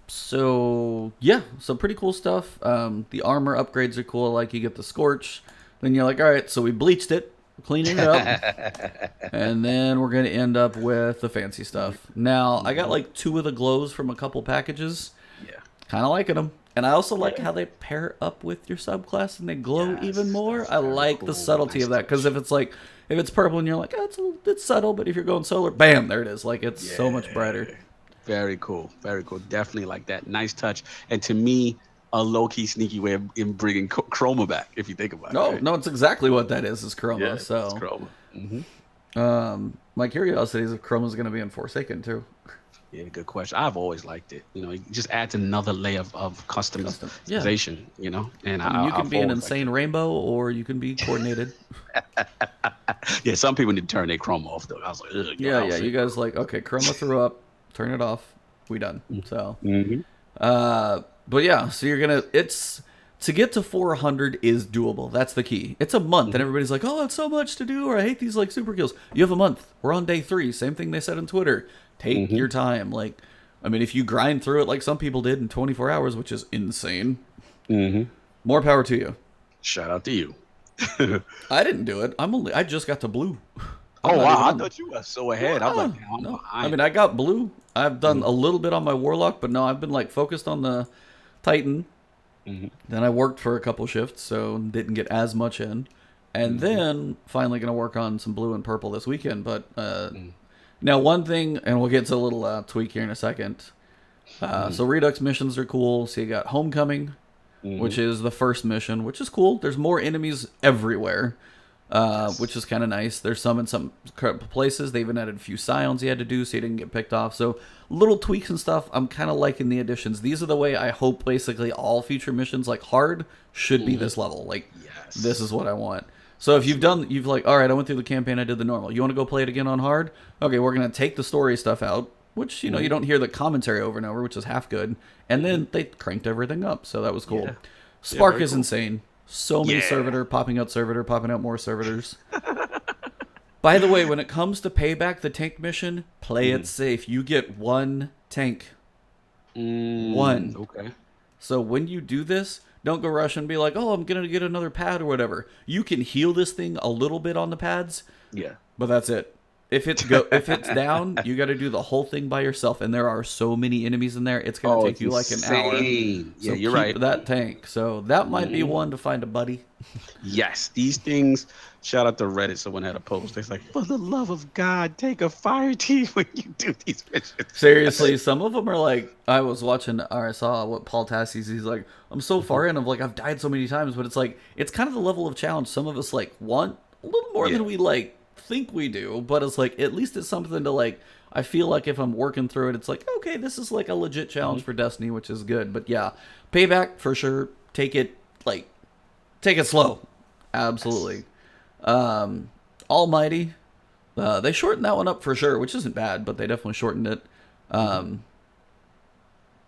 Speaker 2: So pretty cool stuff. The armor upgrades are cool. Like you get the Scorch, then you're like, all right, so we bleached it, cleaning it up, and then we're gonna end up with the fancy stuff. Now I got like 2 of the glows from a couple packages. Yeah, kind of liking them, and I also like how they pair up with your subclass and they glow even more. I like the subtlety of that, because if it's purple and you're like, it's subtle, but if you're going solar, bam, there it is. Like it's so much brighter.
Speaker 1: Very cool. Very cool. Definitely like that. Nice touch. And to me, a low-key sneaky way of bringing chroma back, if you think about it.
Speaker 2: No, it's exactly what that is chroma.
Speaker 1: Yeah,
Speaker 2: so
Speaker 1: it's chroma.
Speaker 2: My curiosity is if chroma's going to be in Forsaken too.
Speaker 1: Yeah, good question. I've always liked it. It just adds another layer of customization, And
Speaker 2: you can be an insane rainbow, or you can be coordinated.
Speaker 1: Yeah, some people need to turn their chroma off, though. I was like,
Speaker 2: you guys like, okay, chroma threw up, turn it off, we done. So, but yeah, so it's to get to 400 is doable. That's the key. It's a month, and everybody's like, oh, it's so much to do, or I hate these like super kills. You have a month. We're on day 3. Same thing they said on Twitter. Take your time. Like, I mean, if you grind through it like some people did in 24 hours, which is insane, more power to you.
Speaker 1: Shout out to you.
Speaker 2: I didn't do it. I just got to blue.
Speaker 1: Oh wow! I thought you were so ahead. I'm like, I'm behind.
Speaker 2: I mean, I got blue. I've done a little bit on my Warlock, but no, I've been like focused on the Titan. Then I worked for a couple shifts, so didn't get as much in. And then finally going to work on some blue and purple this weekend. But now one thing, and we'll get to a little tweak here in a second. So Redux missions are cool. So you got Homecoming, which is the first mission, which is cool. There's more enemies everywhere. Which is kind of nice. There's some in some places. They even added a few scions you had to do so you didn't get picked off. So little tweaks and stuff. I'm kind of liking the additions. These are the way I hope basically all future missions, like hard, should be this level. Like, this is what I want. So if you've like, all right, I went through the campaign, I did the normal. You want to go play it again on hard? Okay, we're going to take the story stuff out, which, you don't hear the commentary over and over, which is half good. And then they cranked everything up. So that was cool. Yeah. Spark is insane. So many servitor, popping out more servitors. By the way, when it comes to payback, the tank mission, play it safe. You get 1 tank. 1.
Speaker 1: Okay.
Speaker 2: So when you do this, don't go rush and be like, oh, I'm going to get another pad or whatever. You can heal this thing a little bit on the pads. Yeah. But that's it. If it's down, you got to do the whole thing by yourself, and there are so many enemies in there. It's going to take you like an hour.
Speaker 1: So you're
Speaker 2: right. That tank. So that might be one to find a buddy.
Speaker 1: Yes, these things. Shout out to Reddit. Someone had a post. It's like, for the love of God, take a fire team when you do these missions.
Speaker 2: Seriously, some of them are like, I was watching, or I saw what Paul Tassie's. He's like, I'm so far in. I'm like, I've died so many times, but it's like, it's kind of the level of challenge. Some of us like want a little more than we like think we do, but it's like, at least it's something to like, I feel like if I'm working through it, it's like, okay, this is like a legit challenge for Destiny, which is good. But yeah, payback for sure. Take it slow. Absolutely. Almighty, they shortened that one up for sure, which isn't bad, but they definitely shortened it.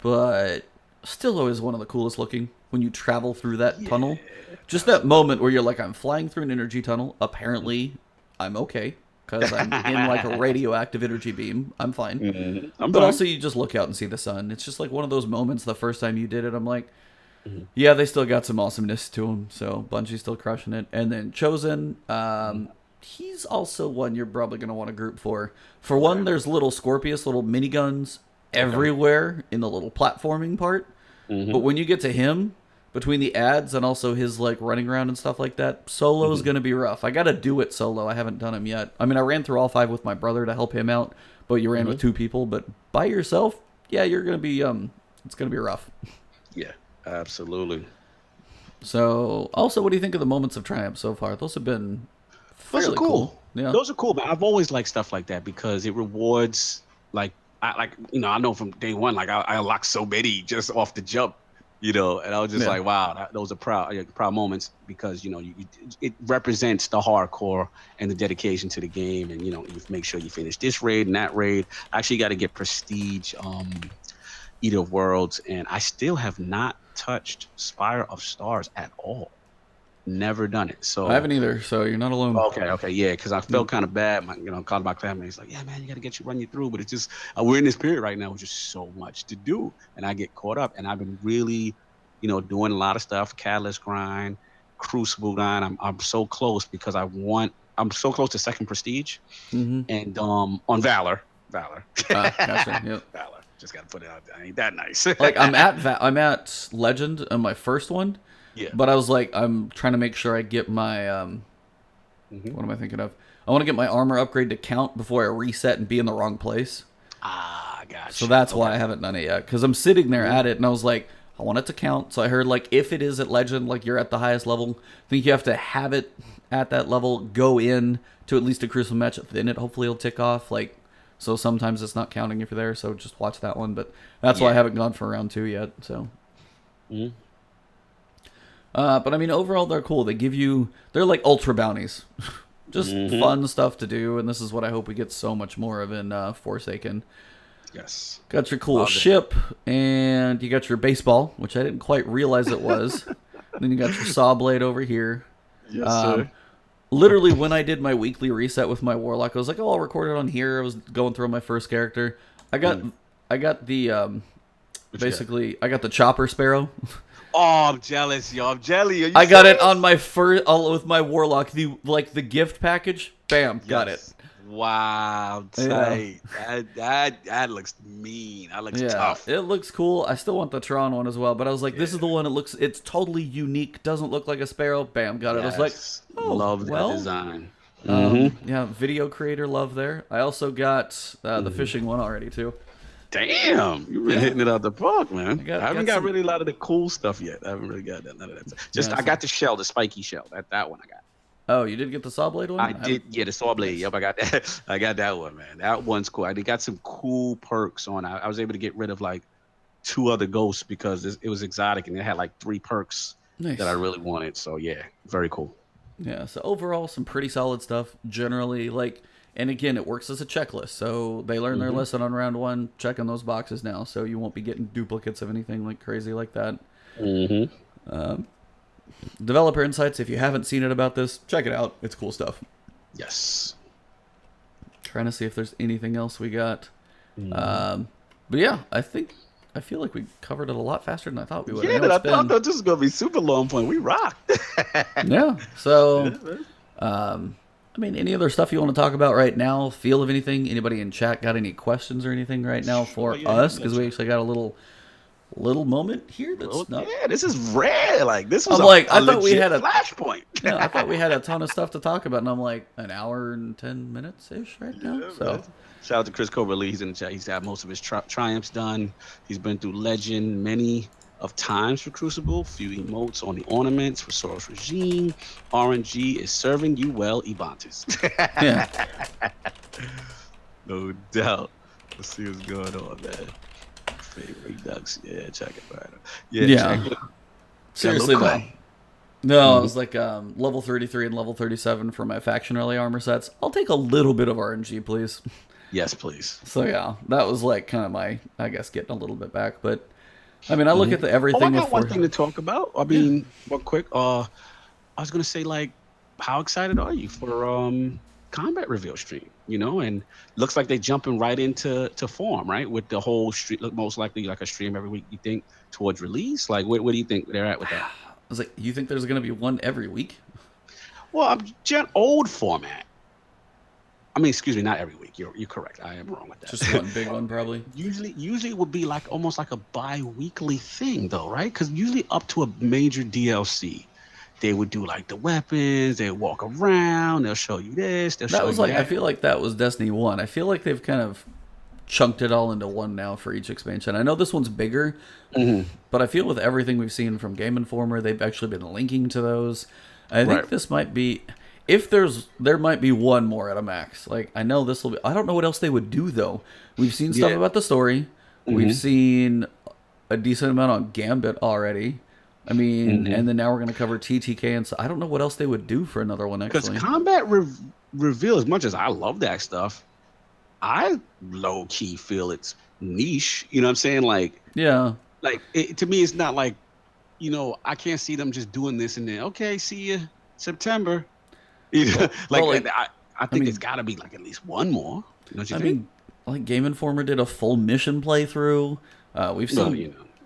Speaker 2: But still always one of the coolest looking when you travel through that tunnel. Just that moment where you're like, I'm flying through an energy tunnel. Apparently I'm okay because I'm in like a radioactive energy beam. I'm fine. But also you just look out and see the sun. It's just like one of those moments. The first time you did it, I'm like, yeah, they still got some awesomeness to them. So Bungie's still crushing it. And then Chosen, he's also one you're probably going to want to group for. For one, there's little Scorpius, little miniguns everywhere in the little platforming part. But when you get to him, between the ads and also his like running around and stuff like that, solo is going to be rough. I got to do it solo. I haven't done him yet. I mean, I ran through all 5 with my brother to help him out, but you ran with 2 people. But by yourself, yeah, you're going to be it's going to be rough.
Speaker 1: Yeah, absolutely.
Speaker 2: So, also, what do you think of the moments of triumph so far? Those have been
Speaker 1: Those
Speaker 2: fairly
Speaker 1: are cool.
Speaker 2: Yeah,
Speaker 1: Those are cool, but I've always liked stuff like that because it rewards I know from day one, like I unlocked so many just off the jump, and I was just like, wow, those are proud moments because it represents the hardcore and the dedication to the game, and you make sure you finish this raid and that raid. I actually got to get prestige, Eater of Worlds, and I still have not touched Spire of Stars at all. Never done it. So
Speaker 2: I haven't either. So you're not alone.
Speaker 1: Okay, yeah, because I felt kind of bad. Called my family. He's like, yeah, man, you got to run you through. But it's just we're in this period right now with just so much to do, and I get caught up. And I've been really, doing a lot of stuff. Catalyst grind, Crucible grind. I'm so close because I'm so close to second prestige, and on Valor.
Speaker 2: Gotcha. Yep.
Speaker 1: Valor. Just got to put it out there. I ain't that nice.
Speaker 2: Like I'm at Legend on my first one.
Speaker 1: Yeah.
Speaker 2: But I was like, I'm trying to make sure I get my what am I thinking of? I want to get my armor upgrade to count before I reset and be in the wrong place.
Speaker 1: Gotcha.
Speaker 2: So that's why I haven't done it yet. Because I'm sitting there at it, and I was like, I want it to count. So I heard, like, if it is at Legend, like, you're at the highest level, I think you have to have it at that level, go in to at least a Crucible match, then it hopefully will tick off. Like, so sometimes it's not counting if you're there, so just watch that one. But that's why I haven't gone for round 2 yet, so... But I mean, overall, they're cool. They're like ultra bounties. Just fun stuff to do, and this is what I hope we get so much more of in Forsaken.
Speaker 1: Yes.
Speaker 2: Got your cool ship, and you got your baseball, which I didn't quite realize it was. Then you got your saw blade over here.
Speaker 1: Yes, sir.
Speaker 2: Literally, when I did my weekly reset with my Warlock, I was like, oh, I'll record it on here. I was going through my first character. I got the, basically, I got the Chopper Sparrow.
Speaker 1: Oh, I'm jealous, yo. I'm jelly.
Speaker 2: I got it on my first with my Warlock. The gift package. Bam, got it.
Speaker 1: Wow, tight. Yeah. That looks mean. That looks tough.
Speaker 2: It looks cool. I still want the Tron one as well, but I was like, this is the one. It's totally unique. Doesn't look like a sparrow. Bam, got it. I was like,
Speaker 1: love that design.
Speaker 2: Yeah, video creator love there. I also got the fishing one already too.
Speaker 1: Damn, you've been hitting it out the park, man. I haven't got really a lot of the cool stuff yet. I haven't really got none of that. I got the shell, the spiky shell. That one I got.
Speaker 2: Oh, you did get the saw blade one?
Speaker 1: I did, yeah, the saw blade. Yep, I got that. I got that one, man. That one's cool. I got some cool perks on. I was able to get rid of like 2 other ghosts because it was exotic and it had like 3 perks that I really wanted. So yeah, very cool.
Speaker 2: Yeah. So overall, some pretty solid stuff. Generally, like. And again, it works as a checklist. So they learn their lesson on round 1, checking those boxes now. So you won't be getting duplicates of anything like crazy like that. Developer insights, if you haven't seen it about this, check it out. It's cool stuff.
Speaker 1: Yes.
Speaker 2: Trying to see if there's anything else we got. But yeah, I feel like we covered it a lot faster than I thought we would.
Speaker 1: Yeah, I thought this was going to be super long point. We rocked.
Speaker 2: Yeah. So... I mean, any other stuff you want to talk about right now? Feel of anything? Anybody in chat got any questions or anything right now for us? Because we actually got a little moment here. That's not...
Speaker 1: Yeah, this is rare. Like this was.
Speaker 2: I thought we had a
Speaker 1: flashpoint.
Speaker 2: Yeah, I thought we had a ton of stuff to talk about, and I'm like an hour and 10 minutes ish right now.
Speaker 1: Yeah,
Speaker 2: so,
Speaker 1: man. Shout out to Chris Coverly. He's in the chat. He's got most of his triumphs done. He's been through Legend many of times for Crucible, few emotes on the ornaments for Soros Regime. RNG is serving you well, Ebontis.
Speaker 2: yeah.
Speaker 1: No doubt. Let's see what's going on, man. Favorite ducks. Yeah, check it out. Yeah. Check it out.
Speaker 2: Seriously, though. No, I was like level 33 and level 37 for my faction early armor sets. I'll take a little bit of RNG, please.
Speaker 1: Yes, please.
Speaker 2: So yeah, that was like kind of my, I guess, getting a little bit back, but I mean, I look at the everything.
Speaker 1: I got one thing to talk about. I mean, real quick. I was gonna say, like, how excited are you for combat reveal stream? You know, and looks like they're jumping right into form, right? With the whole stream, most likely like a stream every week. You think towards release? Like, what do you think they're at with that?
Speaker 2: I was like, you think there's gonna be one every week?
Speaker 1: Well, old format. I mean, excuse me, not every week. You're correct. I am wrong with that.
Speaker 2: Just one big one, probably.
Speaker 1: Usually it would be like almost like a bi-weekly thing, though, right? Because usually up to a major DLC, they would do like the weapons. They walk around. They'll show you this. They'll
Speaker 2: That
Speaker 1: show
Speaker 2: was
Speaker 1: you
Speaker 2: like,
Speaker 1: that.
Speaker 2: I feel like that was Destiny 1. I feel like they've kind of chunked it all into one now for each expansion. I know this one's bigger, but I feel with everything we've seen from Game Informer, they've actually been linking to those. I think this might be, if there might be one more at a max. Like, I know this will be, I don't know what else they would do, though. We've seen stuff about the story. We've seen a decent amount on Gambit already. I mean, and then now we're going to cover TTK, and so I don't know what else they would do for another one, actually.
Speaker 1: Because combat reveal, as much as I love that stuff, I low-key feel it's niche. You know what I'm saying? Like,
Speaker 2: yeah.
Speaker 1: Like, to me, it's not like, you know, I can't see them just doing this and then, okay, see you September. You know, I think it's got to be like at least one more. Don't you think?
Speaker 2: Mean, like Game Informer did a full mission playthrough.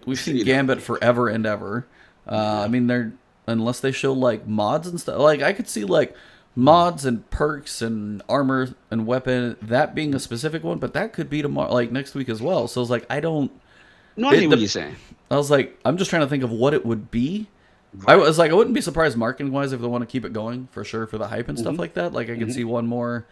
Speaker 2: We've seen Gambit forever and ever. I mean, unless they show like mods and stuff. Like I could see like mods and perks and armor and weapon, that being a specific one, but that could be tomorrow, like next week as well. So it's like I don't.
Speaker 1: No, I see what you're saying.
Speaker 2: I was like, I'm just trying to think of what it would be. Right. I was like, I wouldn't be surprised marketing wise if they want to keep it going for sure for the hype and stuff like that. Like I could see one more,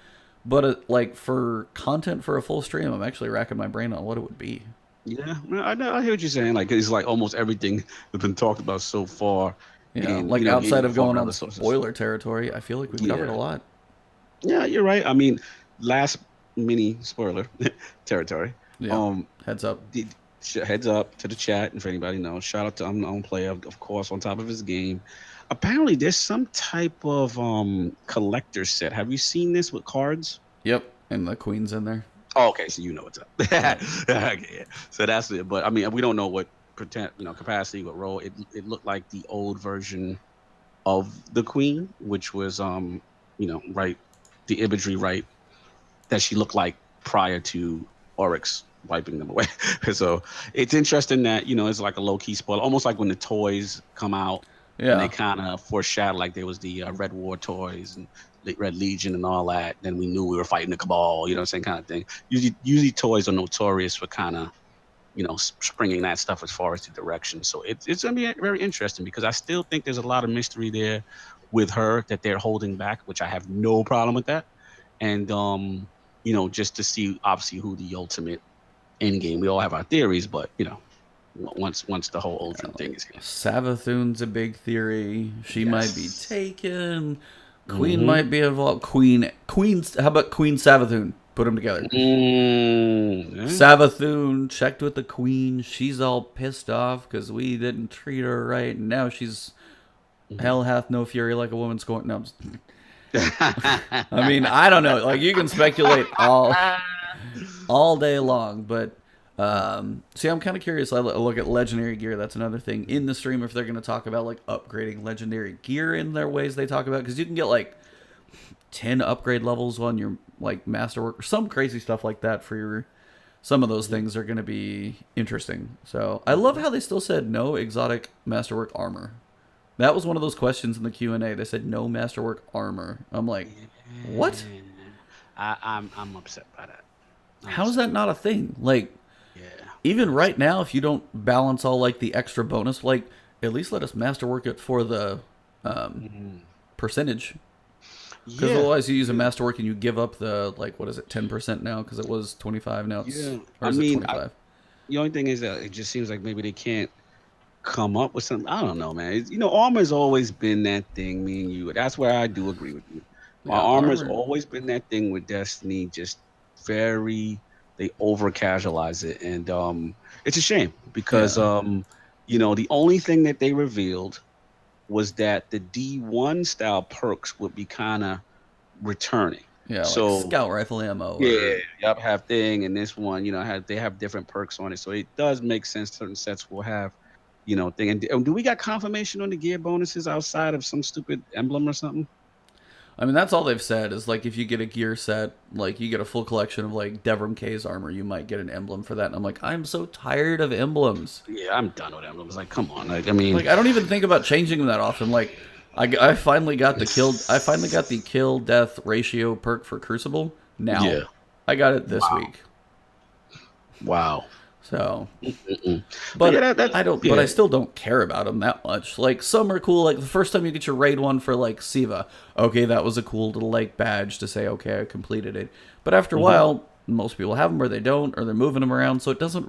Speaker 2: but like for content for a full stream, I'm actually racking my brain on what it would be.
Speaker 1: Yeah, I know. I hear what you're saying. Like it's like almost everything that's been talked about so far.
Speaker 2: Yeah, and, like outside of going on spoiler territory, I feel like we've covered a lot.
Speaker 1: Yeah, you're right. I mean, last mini spoiler territory.
Speaker 2: Yeah. Heads up.
Speaker 1: Heads up to the chat, and for anybody knows, shout out to Unknown Player, of course, on top of his game. Apparently, there's some type of collector set. Have you seen this with cards?
Speaker 2: Yep, and the queen's in there.
Speaker 1: Oh, okay, so you know what's up. Okay, so that's it. But I mean, we don't know what capacity, what role. It looked like the old version of the queen, which was the imagery that she looked like prior to Oryx wiping them away. So it's interesting that it's like a low-key spoiler, almost like when the toys come out and they kind of foreshadow, like there was the Red War toys and the Red Legion and all that, then we knew we were fighting the Cabal, you know what I'm saying, kind of thing. Usually toys are notorious for kind of springing that stuff as far as the direction. So it's gonna be very interesting, because I still think there's a lot of mystery there with her that they're holding back, which I have no problem with that. And just to see obviously who the ultimate end game. We all have our theories, but once the whole Ultron thing is here.
Speaker 2: Savathun's a big theory. She might be taken. Queen might be involved. Queen. How about Queen Savathun? Put them together. Savathun checked with the Queen. She's all pissed off because we didn't treat her right, and now she's hell hath no fury like a woman scorned. No, I mean, I don't know. Like, you can speculate all day long, but see, I'm kind of curious. I look at legendary gear. That's another thing in the stream, if they're going to talk about like upgrading legendary gear in their ways they talk about, because you can get like 10 upgrade levels on your like masterwork or some crazy stuff like that for your. Some of those things are going to be interesting. So I love how they still said no exotic masterwork armor. That was one of those questions in the Q&A. They said no masterwork armor. I'm like, what?
Speaker 1: I'm upset by that.
Speaker 2: How is that not a thing? Like, even right now, if you don't balance all like the extra bonus, like at least let us masterwork it for the percentage. Because otherwise you use a masterwork and you give up the, like, what is it, 10% now? Because it was 25 now. It's, or is it 25?
Speaker 1: The only thing is that it just seems like maybe they can't come up with something. I don't know, man. Armor's always been that thing, me and you. That's where I do agree with you. Armor's always been that thing with Destiny, just they over casualize it. And it's a shame because, the only thing that they revealed was that the D1 style perks would be kind of returning.
Speaker 2: Yeah, so like scout rifle ammo.
Speaker 1: Have thing, and this one, they have different perks on it, so it does make sense. Certain sets will have, thing. And do we got confirmation on the gear bonuses outside of some stupid emblem or something?
Speaker 2: I mean, that's all they've said is like if you get a gear set, like you get a full collection of like Devrim K's armor, you might get an emblem for that. And I'm like, I'm so tired of emblems.
Speaker 1: Yeah, I'm done with emblems. Like, come on. Like, I mean,
Speaker 2: like I don't even think about changing them that often. Like, I finally got the kill death ratio perk for Crucible. now.
Speaker 1: Yeah.
Speaker 2: I got it this week.
Speaker 1: Wow.
Speaker 2: So,
Speaker 1: Mm-mm.
Speaker 2: but
Speaker 1: yeah, that's,
Speaker 2: I don't.
Speaker 1: yeah.
Speaker 2: But I still don't care about them that much. Like some are cool. Like the first time you get your raid one for like Siva, okay, that was a cool little like badge to say, okay, I completed it. But after a while, most people have them or they don't, or they're moving them around, so it doesn't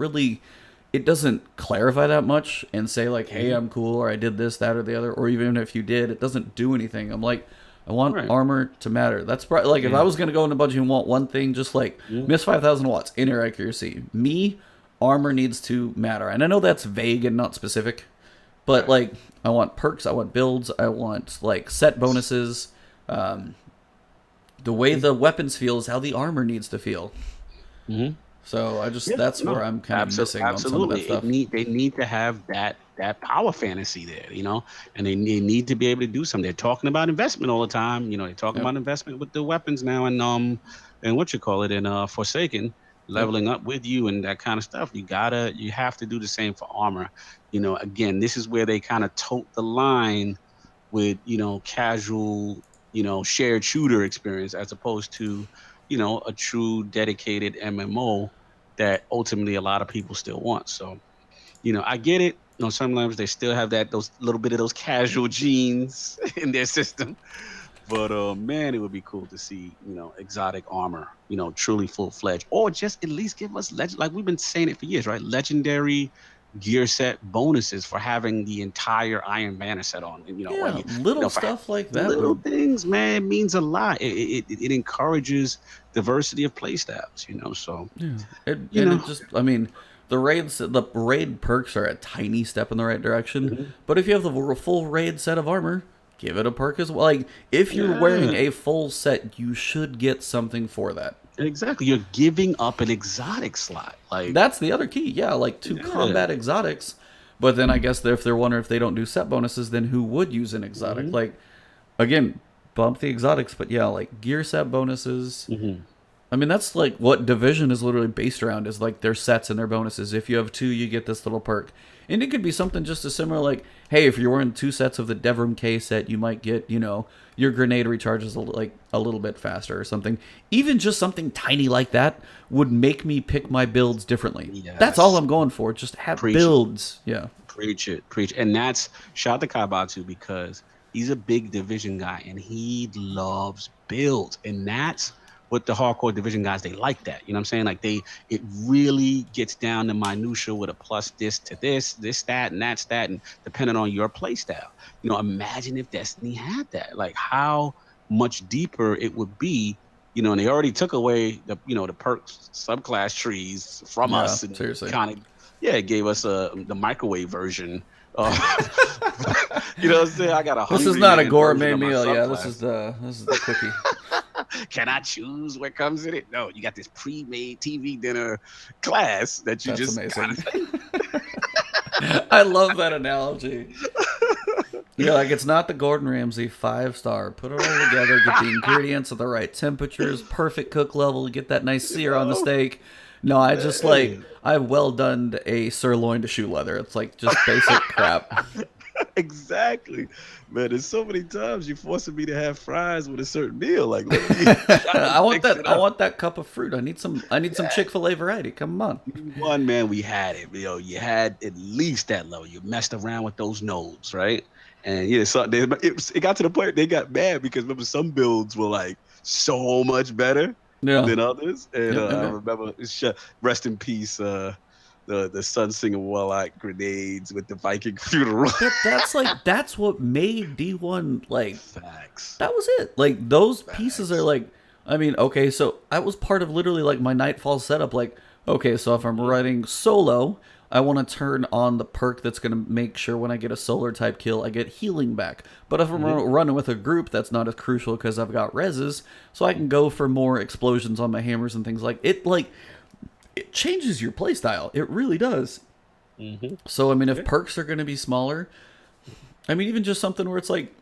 Speaker 2: clarify that much and say like, hey, I'm cool, or I did this, that, or the other, or even if you did, it doesn't do anything. I'm like, I want armor to matter. That's probably like if I was gonna go into budget and want one thing, just like miss 5,000 watts, inner accuracy. Armor needs to matter, and I know that's vague and not specific, but like I want perks, I want builds, I want like set bonuses. The way the weapons feel is how the armor needs to feel. So I just that's where I'm kind of missing on some of that stuff.
Speaker 1: They need to have that power fantasy there, you know, and they need to be able to do something. They're talking about investment all the time, you know. They're talking about investment with the weapons now, and what you call it in Forsaken, leveling up with you and that kind of stuff. You have to do the same for armor. You know, again, this is where they kind of tote the line with, you know, casual, you know, shared shooter experience as opposed to, you know, a true dedicated MMO that ultimately a lot of people still want. So, you know, I get it. You know, sometimes they still have those little bit of those casual genes in their system. But man, it would be cool to see, you know, exotic armor, you know, truly full-fledged, or just at least give us like we've been saying it for years, right? Legendary gear set bonuses for having the entire Iron Banner set on. You know,
Speaker 2: little stuff like that.
Speaker 1: Little things, man, means a lot. It encourages diversity of play styles, you know. So
Speaker 2: I mean, the raid perks are a tiny step in the right direction. But if you have the full raid set of armor, give it a perk as well. Like if you're wearing a full set, you should get something for that.
Speaker 1: Exactly. You're giving up an exotic slot. Like
Speaker 2: that's the other key. Yeah, like to combat exotics. But then I guess if they're wondering if they don't do set bonuses, then who would use an exotic? Like again, bump the exotics, but yeah, like gear set bonuses. I mean, that's like what Division is literally based around, is like their sets and their bonuses. If you have 2, you get this little perk. And it could be something just as similar, like, hey, if you're wearing 2 sets of the Devrim K set, you might get, you know, your grenade recharges a little bit faster or something. Even just something tiny like that would make me pick my builds differently. Yes. That's all I'm going for. Just have builds. Yeah.
Speaker 1: Preach it. And that's, shout out to Kaibatu, because he's a big Division guy and he loves builds. And that's what the hardcore Division guys, they like that. You know what I'm saying? Like it really gets down to minutia with a plus this to this stat, and that stat, and depending on your play style. You know, imagine if Destiny had that. Like how much deeper it would be. You know, and they already took away the perks subclass trees from us, and kind of it gave us the microwave version. You know what I'm saying? I got a.
Speaker 2: This is not a gourmet meal. Yeah, this is the cookie.
Speaker 1: Can I choose what comes in it? No, you got this pre-made TV dinner class that you just kind of.
Speaker 2: I love that analogy. Yeah, like it's not the Gordon Ramsay 5-star. Put it all together, get the ingredients at the right temperatures, perfect cook level, get that nice sear on the steak. No, I just I well done a sirloin to shoe leather. It's like just basic crap.
Speaker 1: Exactly, man. There's so many times you're forcing me to have fries with a certain meal. Like,
Speaker 2: I want that cup of fruit. I need some Chick-fil-A variety. Come on.
Speaker 1: One man, we had it. You know, you had at least that level. You messed around with those nodes, right? And it got to the point they got mad because remember some builds were like so much better than others. And I remember, rest in peace. The Sun Singer Warlock grenades with the Viking funeral.
Speaker 2: That's what made D1 like
Speaker 1: facts.
Speaker 2: That was it. Like those pieces are like, I mean, okay, so I was part of literally like my Nightfall setup. Like, okay, so if I'm running solo, I want to turn on the perk that's going to make sure when I get a solar type kill, I get healing back. But if I'm running with a group, that's not as crucial because I've got reses, so I can go for more explosions on my hammers and things like it. Like. It changes your playstyle. It really does. So, I mean, if perks are going to be smaller, I mean, even just something where it's like,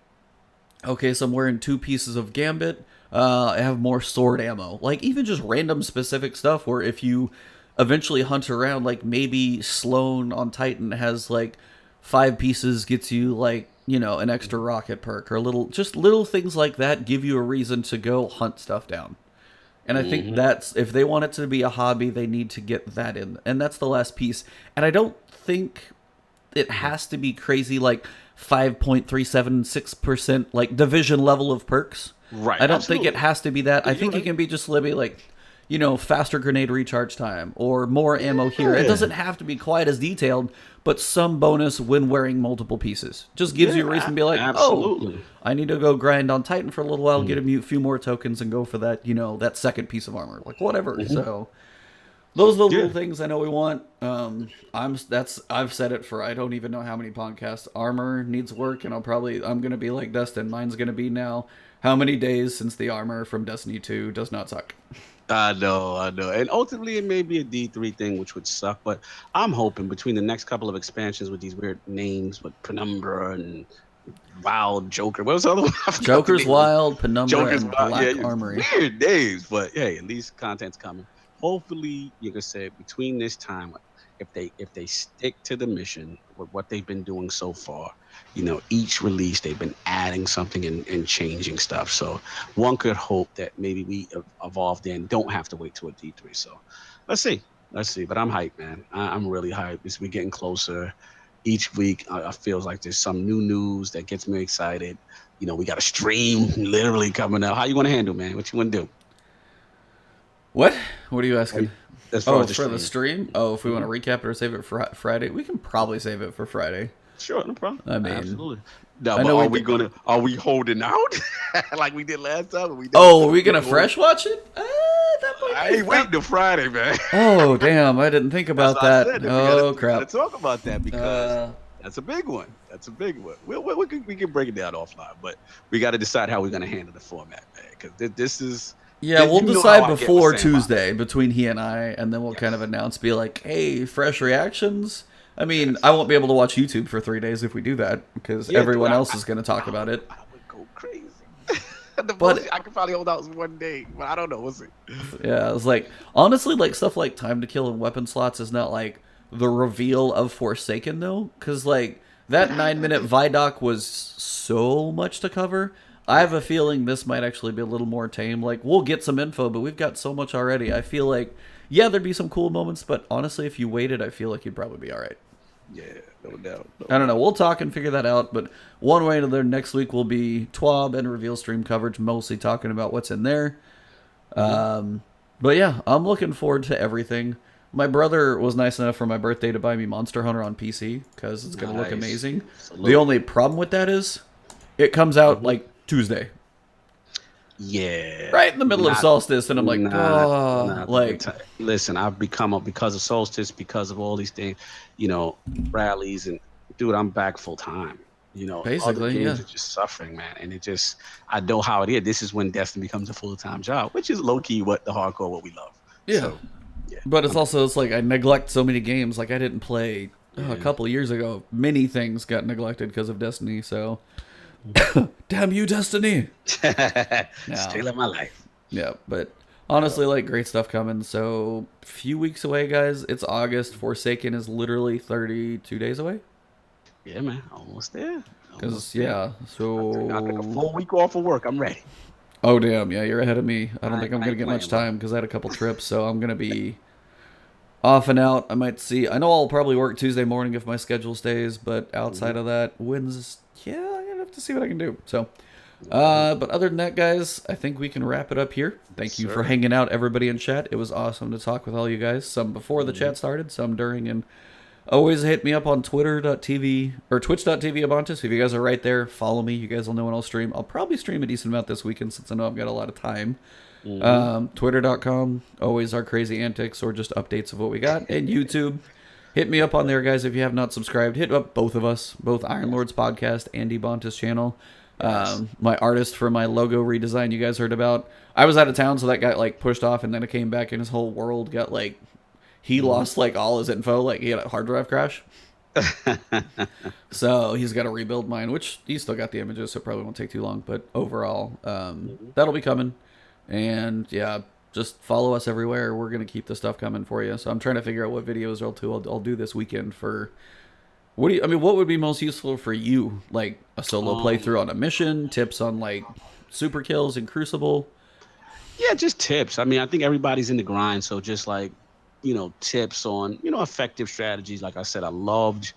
Speaker 2: okay, so I'm wearing 2 pieces of Gambit. I have more sword ammo. Like, even just random specific stuff where if you eventually hunt around, like, maybe Sloan on Titan has, like, 5 pieces gets you, like, you know, an extra rocket perk or little things like that give you a reason to go hunt stuff down. And I think that's, if they want it to be a hobby, they need to get that in. And that's the last piece. And I don't think it has to be crazy like 5.376% like division level of perks.
Speaker 1: Right.
Speaker 2: I don't think it has to be that. I think it can be just Libby like, you know, faster grenade recharge time or more ammo here. It doesn't have to be quite as detailed, but some bonus when wearing multiple pieces. Just gives you a reason to be like, oh, I need to go grind on Titan for a little while, get a few more tokens, and go for that, you know, that second piece of armor. Like, whatever. So, those are the little things I know we want. I've said it for I don't even know how many podcasts. Armor needs work, and I'm going to be like Dustin. Mine's going to be now, how many days since the armor from Destiny 2 does not suck?
Speaker 1: I know. And ultimately, it may be a D3 thing, which would suck. But I'm hoping between the next couple of expansions with these weird names, with Penumbra and Wild Joker. What was the other one?
Speaker 2: Joker's Wild, Penumbra, and Black Armory.
Speaker 1: Weird names, but hey, at least content's coming. Hopefully, you can say between this time, if they stick to the mission with what they've been doing so far, you know, each release they've been adding something and changing stuff. So one could hope that maybe we evolved and don't have to wait till a D3. So let's see. But I'm hyped, man. I'm really hyped. As we're getting closer each week, I feel like there's some new news that gets me excited. You know, we got a stream literally coming out. How you want to handle, man? What you want to do?
Speaker 2: What are you asking?
Speaker 1: As far as
Speaker 2: for the stream? Oh, if we want to recap it or save it for Friday, we can probably save it for Friday.
Speaker 1: Sure, no problem.
Speaker 2: I mean,
Speaker 1: absolutely. No, but are we holding out like we did last time?
Speaker 2: Are we gonna fresh watch it?
Speaker 1: I ain't waiting till Friday, man.
Speaker 2: Oh damn, I didn't think about that. Oh crap.
Speaker 1: We gotta talk about that because that's a big one. We can break it down offline, but we got to decide how we're gonna handle the format, man. Because this is.
Speaker 2: Yeah, we'll decide before Tuesday between he and I, and then we'll kind of announce, be like, hey, fresh reactions. I mean, I won't be able to watch YouTube for 3 days if we do that, because everyone else is going to talk about it.
Speaker 1: I would go crazy.
Speaker 2: But
Speaker 1: I could probably hold out 1 day, but I don't know. We'll see.
Speaker 2: Yeah, it's like, honestly, like, stuff like time to kill and weapon slots is not, like, the reveal of Forsaken, though, because, like, that 9-minute Vidoc was so much to cover. I have a feeling this might actually be a little more tame. Like, we'll get some info, but we've got so much already. I feel like, yeah, there'd be some cool moments, but honestly, if you waited, I feel like you'd probably be all right.
Speaker 1: Yeah, no doubt.
Speaker 2: I don't know. We'll talk and figure that out, but one way or another, next week will be TWAB and reveal stream coverage, mostly talking about what's in there. But yeah, I'm looking forward to everything. My brother was nice enough for my birthday to buy me Monster Hunter on PC, because it's going to look amazing. Absolutely. The only problem with that is, it comes out, like, Tuesday.
Speaker 1: Yeah.
Speaker 2: Right in the middle of Solstice, and I'm like,
Speaker 1: listen, I've become because of Solstice, because of all these things, you know, rallies, and dude, I'm back full time. You know,
Speaker 2: basically,
Speaker 1: other games are just suffering, man. And I know how it is. This is when Destiny becomes a full-time job, which is low-key what we love.
Speaker 2: Yeah.
Speaker 1: So, yeah.
Speaker 2: But it's also, it's like I neglect so many games. Like, I didn't play a couple of years ago. Many things got neglected because of Destiny, so... Damn you, Destiny!
Speaker 1: Stealing my life.
Speaker 2: Yeah, but honestly, like, great stuff coming. So, few weeks away, guys. It's August. Forsaken is literally 32 days away.
Speaker 1: Yeah, man, almost there.
Speaker 2: Because so
Speaker 1: I took a full week off of work. I'm ready.
Speaker 2: Oh damn, yeah, you're ahead of me. I don't think I'm gonna get much time because I had a couple trips, so I'm gonna be off and out. I might see. I know I'll probably work Tuesday morning if my schedule stays, but outside of that, yeah, I'm gonna have to see what I can do. So, but other than that, guys, I think we can wrap it up here. Thank you for hanging out, everybody in chat. It was awesome to talk with all you guys. Some before the chat started, some during, and always hit me up on twitter.tv or twitch.tv Ebontis. If you guys are right there, follow me. You guys will know when I'll stream. I'll probably stream a decent amount this weekend since I know I've got a lot of time. Twitter.com, always our crazy antics or just updates of what we got. And YouTube, hit me up on there, guys. If you have not subscribed, hit up both of us, both Iron Lords podcast and Ebontis channel. My artist for my logo redesign you guys heard about. I was out of town, so that got like pushed off, and then I came back and his whole world got like, he lost like all his info, like he had a hard drive crash. So he's got to rebuild mine, which he's still got the images, so it probably won't take too long. But overall, that'll be coming. And yeah, just follow us everywhere. We're going to keep the stuff coming for you. So I'm trying to figure out what videos I'll do this weekend for... what would be most useful for you? Like a solo playthrough on a mission, tips on like super kills in Crucible?
Speaker 1: Yeah, just tips. I mean, I think everybody's in the grind, so just like, tips on, effective strategies. Like I said, I loved,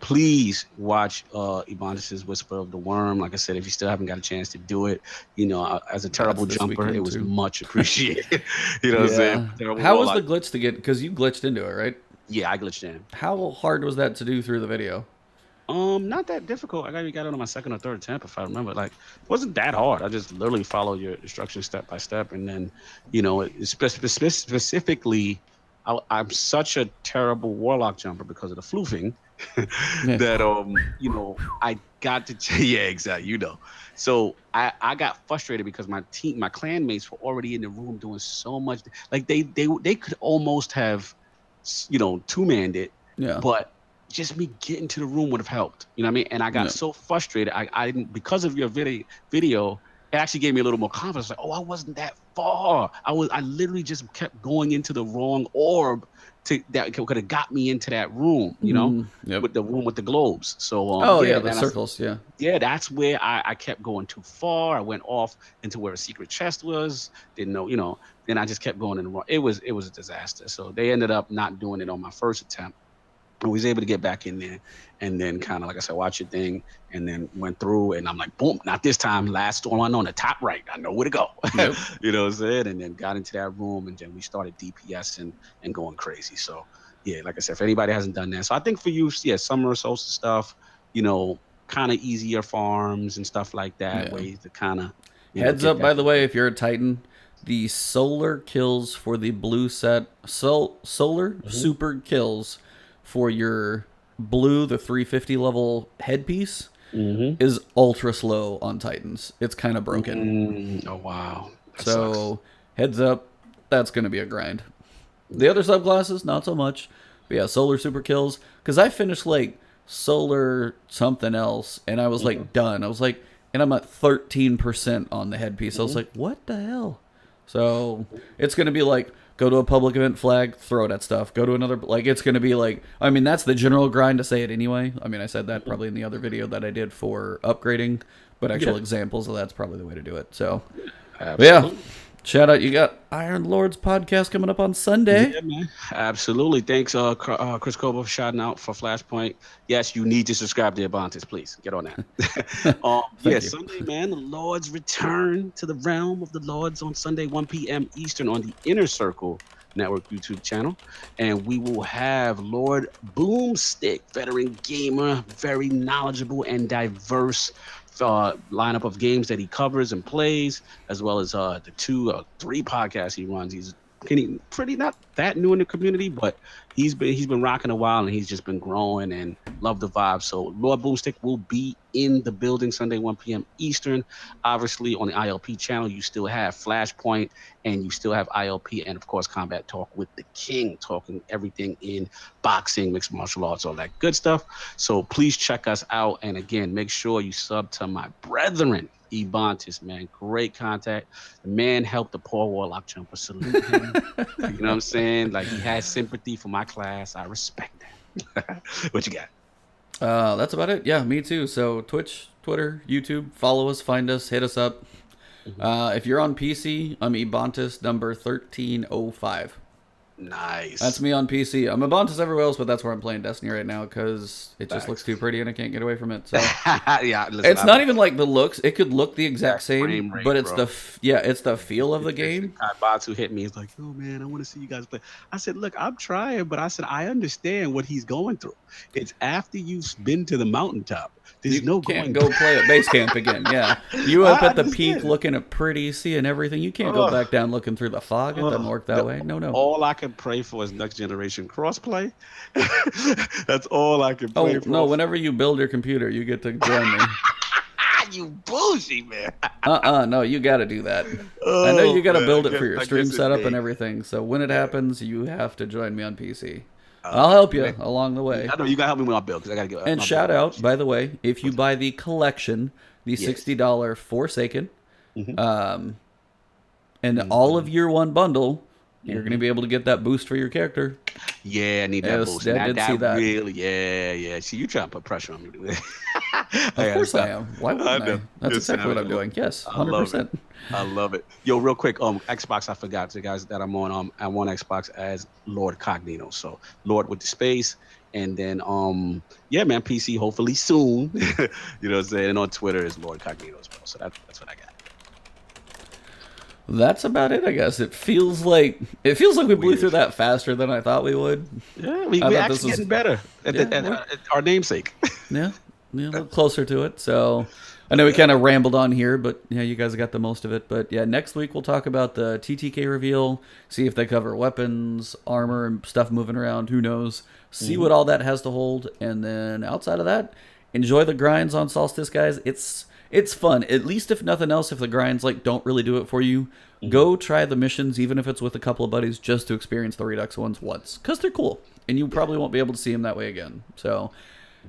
Speaker 1: please watch Ebontis's Whisper of the Worm. Like I said, if you still haven't got a chance to do it, as a
Speaker 2: That's
Speaker 1: terrible
Speaker 2: this
Speaker 1: jumper, it
Speaker 2: weekend
Speaker 1: was
Speaker 2: too.
Speaker 1: much appreciated. You know what I'm saying?
Speaker 2: Yeah.
Speaker 1: Terrible
Speaker 2: How was
Speaker 1: warlock.
Speaker 2: the glitch to get? Because you glitched into it, right?
Speaker 1: Yeah, I glitched in.
Speaker 2: How hard was that to do through the video?
Speaker 1: Not that difficult. Got it on my second or third attempt, if I remember. Like, it wasn't that hard. I just literally followed your instructions step by step, and then, specifically, I'm such a terrible warlock jumper because of the floofing
Speaker 2: Yeah.
Speaker 1: that I got to yeah, exactly, So I got frustrated because my clan mates were already in the room doing so much. Like they could almost have, two-manned it,
Speaker 2: Yeah.
Speaker 1: but just me getting to the room would have helped. You know what I mean? And I got
Speaker 2: Yeah.
Speaker 1: so frustrated. I didn't, because of your video, it actually gave me a little more confidence. Like, oh, I wasn't that far. I literally just kept going into the wrong orb that could have got me into that room,
Speaker 2: Yep.
Speaker 1: with the room with the globes. So
Speaker 2: Oh
Speaker 1: yeah,
Speaker 2: yeah, the
Speaker 1: man,
Speaker 2: circles. Yeah.
Speaker 1: yeah, that's where I kept going too far. I went off into where a secret chest was. Didn't know, then I just kept going in the wrong. It was a disaster. So they ended up not doing it on my first attempt. I was able to get back in there, and then kind of, like I said, watch your thing, and then went through, and I'm like, boom, not this time. Last one on the top right. I know where to go.
Speaker 2: Yep.
Speaker 1: You know what I'm saying? And then got into that room, and then we started DPS and going crazy. So yeah, like I said, if anybody hasn't done that, so I think for you, yeah, summer solstice stuff, kind of easier farms and stuff like that,
Speaker 2: Yeah.
Speaker 1: ways to kind of
Speaker 2: Heads up, by the way, if you're a Titan, the solar kills for the blue set, solar super kills for your blue, the 350 level headpiece, is ultra slow on Titans. It's kind of broken.
Speaker 1: Oh wow. That
Speaker 2: So
Speaker 1: sucks.
Speaker 2: heads up, that's going to be a grind. The other subclasses, not so much. But yeah, solar super kills. Because I finished like solar something else, and I was like done. I was like, and I'm at 13% on the headpiece. I was like, what the hell? So it's going to be like, go to a public event flag, throw it at stuff. Go to another, like, it's going to be like, I mean, that's the general grind to say it anyway. I mean, I said that probably in the other video that I did for upgrading, but actual examples of that's probably the way to do it. So, but yeah, shout out. You got Iron Lords podcast coming up on Sunday.
Speaker 1: Yeah, man. Absolutely. Thanks, Chris Koba, for shouting out for Flashpoint. Yes, you need to subscribe to Ebontis. Please get on that.
Speaker 2: you.
Speaker 1: Sunday, man. The Lords return to the realm of the Lords on Sunday, 1 p.m. Eastern on the Inner Circle Network YouTube channel. And we will have Lord Boomstick, veteran gamer, very knowledgeable and diverse lineup of games that he covers and plays, as well as the 3 podcasts he runs. He's pretty not that new in the community, but he's been rocking a while, and he's just been growing and love the vibe. So Lord Boomstick will be in the building Sunday, 1 p.m. Eastern. Obviously, on the ILP channel, you still have Flashpoint, and you still have ILP, and of course, Combat Talk with the King, talking everything in boxing, mixed martial arts, all that good stuff. So please check us out, and again, make sure you sub to my brethren, Ebontis, man. Great contact. The man helped the poor warlock jumper. Salute him. You know what I'm saying? Like, he has sympathy for my class. I respect that. What you got?
Speaker 2: That's about it. Yeah, me too. So Twitch, Twitter, YouTube, follow us, find us, hit us up. If you're on PC, I'm Ebontis number 1305.
Speaker 1: Nice.
Speaker 2: That's me on PC. I'm Ebontis everywhere else, but that's where I'm playing Destiny right now because it just
Speaker 1: Facts.
Speaker 2: looks too pretty and I can't get away from it. So
Speaker 1: Yeah, listen,
Speaker 2: it's not even like the looks. It could look the exact same,
Speaker 1: frame rate,
Speaker 2: but it's
Speaker 1: bro.
Speaker 2: it's the feel of the game.
Speaker 1: Batu hit me. He's like, "Oh man, I want to see you guys play." I said, "Look, I'm trying, but I said I understand what he's going through. It's after you've been to the mountaintop. There's no
Speaker 2: Can't
Speaker 1: going
Speaker 2: go play at base camp again. Yeah, you up
Speaker 1: I
Speaker 2: at the
Speaker 1: understand.
Speaker 2: peak looking at pretty, seeing everything. You can't go back down looking through the fog. It doesn't work that way. No.
Speaker 1: All I can pray for is next generation crossplay. That's all I can pray for.
Speaker 2: No, whenever you build your computer, you get to join me.
Speaker 1: You bullshit, man.
Speaker 2: No, you got to do that. I know you got to build it for your
Speaker 1: I
Speaker 2: stream
Speaker 1: guess it
Speaker 2: setup
Speaker 1: may.
Speaker 2: and everything. So when it happens, you have to join me on PC. I'll help you along the way.
Speaker 1: I know you gotta help me with my bill because I gotta get.
Speaker 2: And
Speaker 1: my
Speaker 2: shout
Speaker 1: bill.
Speaker 2: out, by the way, if you buy the collection, the
Speaker 1: Yes.
Speaker 2: $60 Forsaken, and all of year 1 bundle, you're going to be able to get that boost for your character.
Speaker 1: Yeah, I need that
Speaker 2: Yes,
Speaker 1: boost.
Speaker 2: I did see that.
Speaker 1: Really, yeah. See, you trying to put pressure on me.
Speaker 2: Of course I am. Why wouldn't I?
Speaker 1: know.
Speaker 2: That's
Speaker 1: You're
Speaker 2: exactly what I'm
Speaker 1: savage.
Speaker 2: doing. Yes,
Speaker 1: I love it.
Speaker 2: 100%.
Speaker 1: I love it. Yo, real quick, Xbox, I forgot. The guys that I'm on, I'm on Xbox as Lord Cognito. So Lord with the space. And then yeah, man, PC hopefully soon. You know what I'm saying? And on Twitter is Lord Cognito as well. So that's what I got.
Speaker 2: That's about it, I guess. It feels like we blew
Speaker 1: Weird.
Speaker 2: through that faster than I thought we would.
Speaker 1: Yeah, we
Speaker 2: I thought
Speaker 1: actually
Speaker 2: this was
Speaker 1: getting better at our namesake.
Speaker 2: yeah, a little closer to it. So I know we kind of rambled on here, but yeah, you guys got the most of it. But yeah, next week we'll talk about the TTK reveal, see if they cover weapons, armor, and stuff moving around. Who knows? See what all that has to hold, and then outside of that, enjoy the grinds on Solstice, guys. It's fun. At least if nothing else, if the grinds like don't really do it for you, go try the missions, even if it's with a couple of buddies, just to experience the Redux ones once, because they're cool, and you probably won't be able to see them that way again. So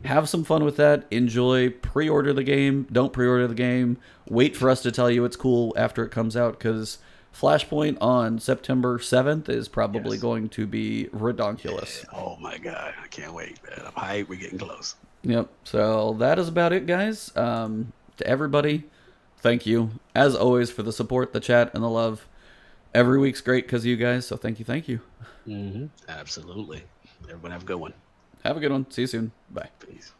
Speaker 2: have some fun with that. Enjoy. Pre-order the game. Don't pre-order the game. Wait for us to tell you it's cool after it comes out, because Flashpoint on September 7th is probably going to be redonkulous.
Speaker 1: Yeah. Oh my God, I can't wait, man. I'm hyped. We're getting close.
Speaker 2: Yep. So that is about it, guys. To everybody, thank you, as always, for the support, the chat, and the love. Every week's great because of you guys, so thank you.
Speaker 1: Absolutely. Everyone have a good one.
Speaker 2: Have a good one. See you soon. Bye.
Speaker 1: Peace.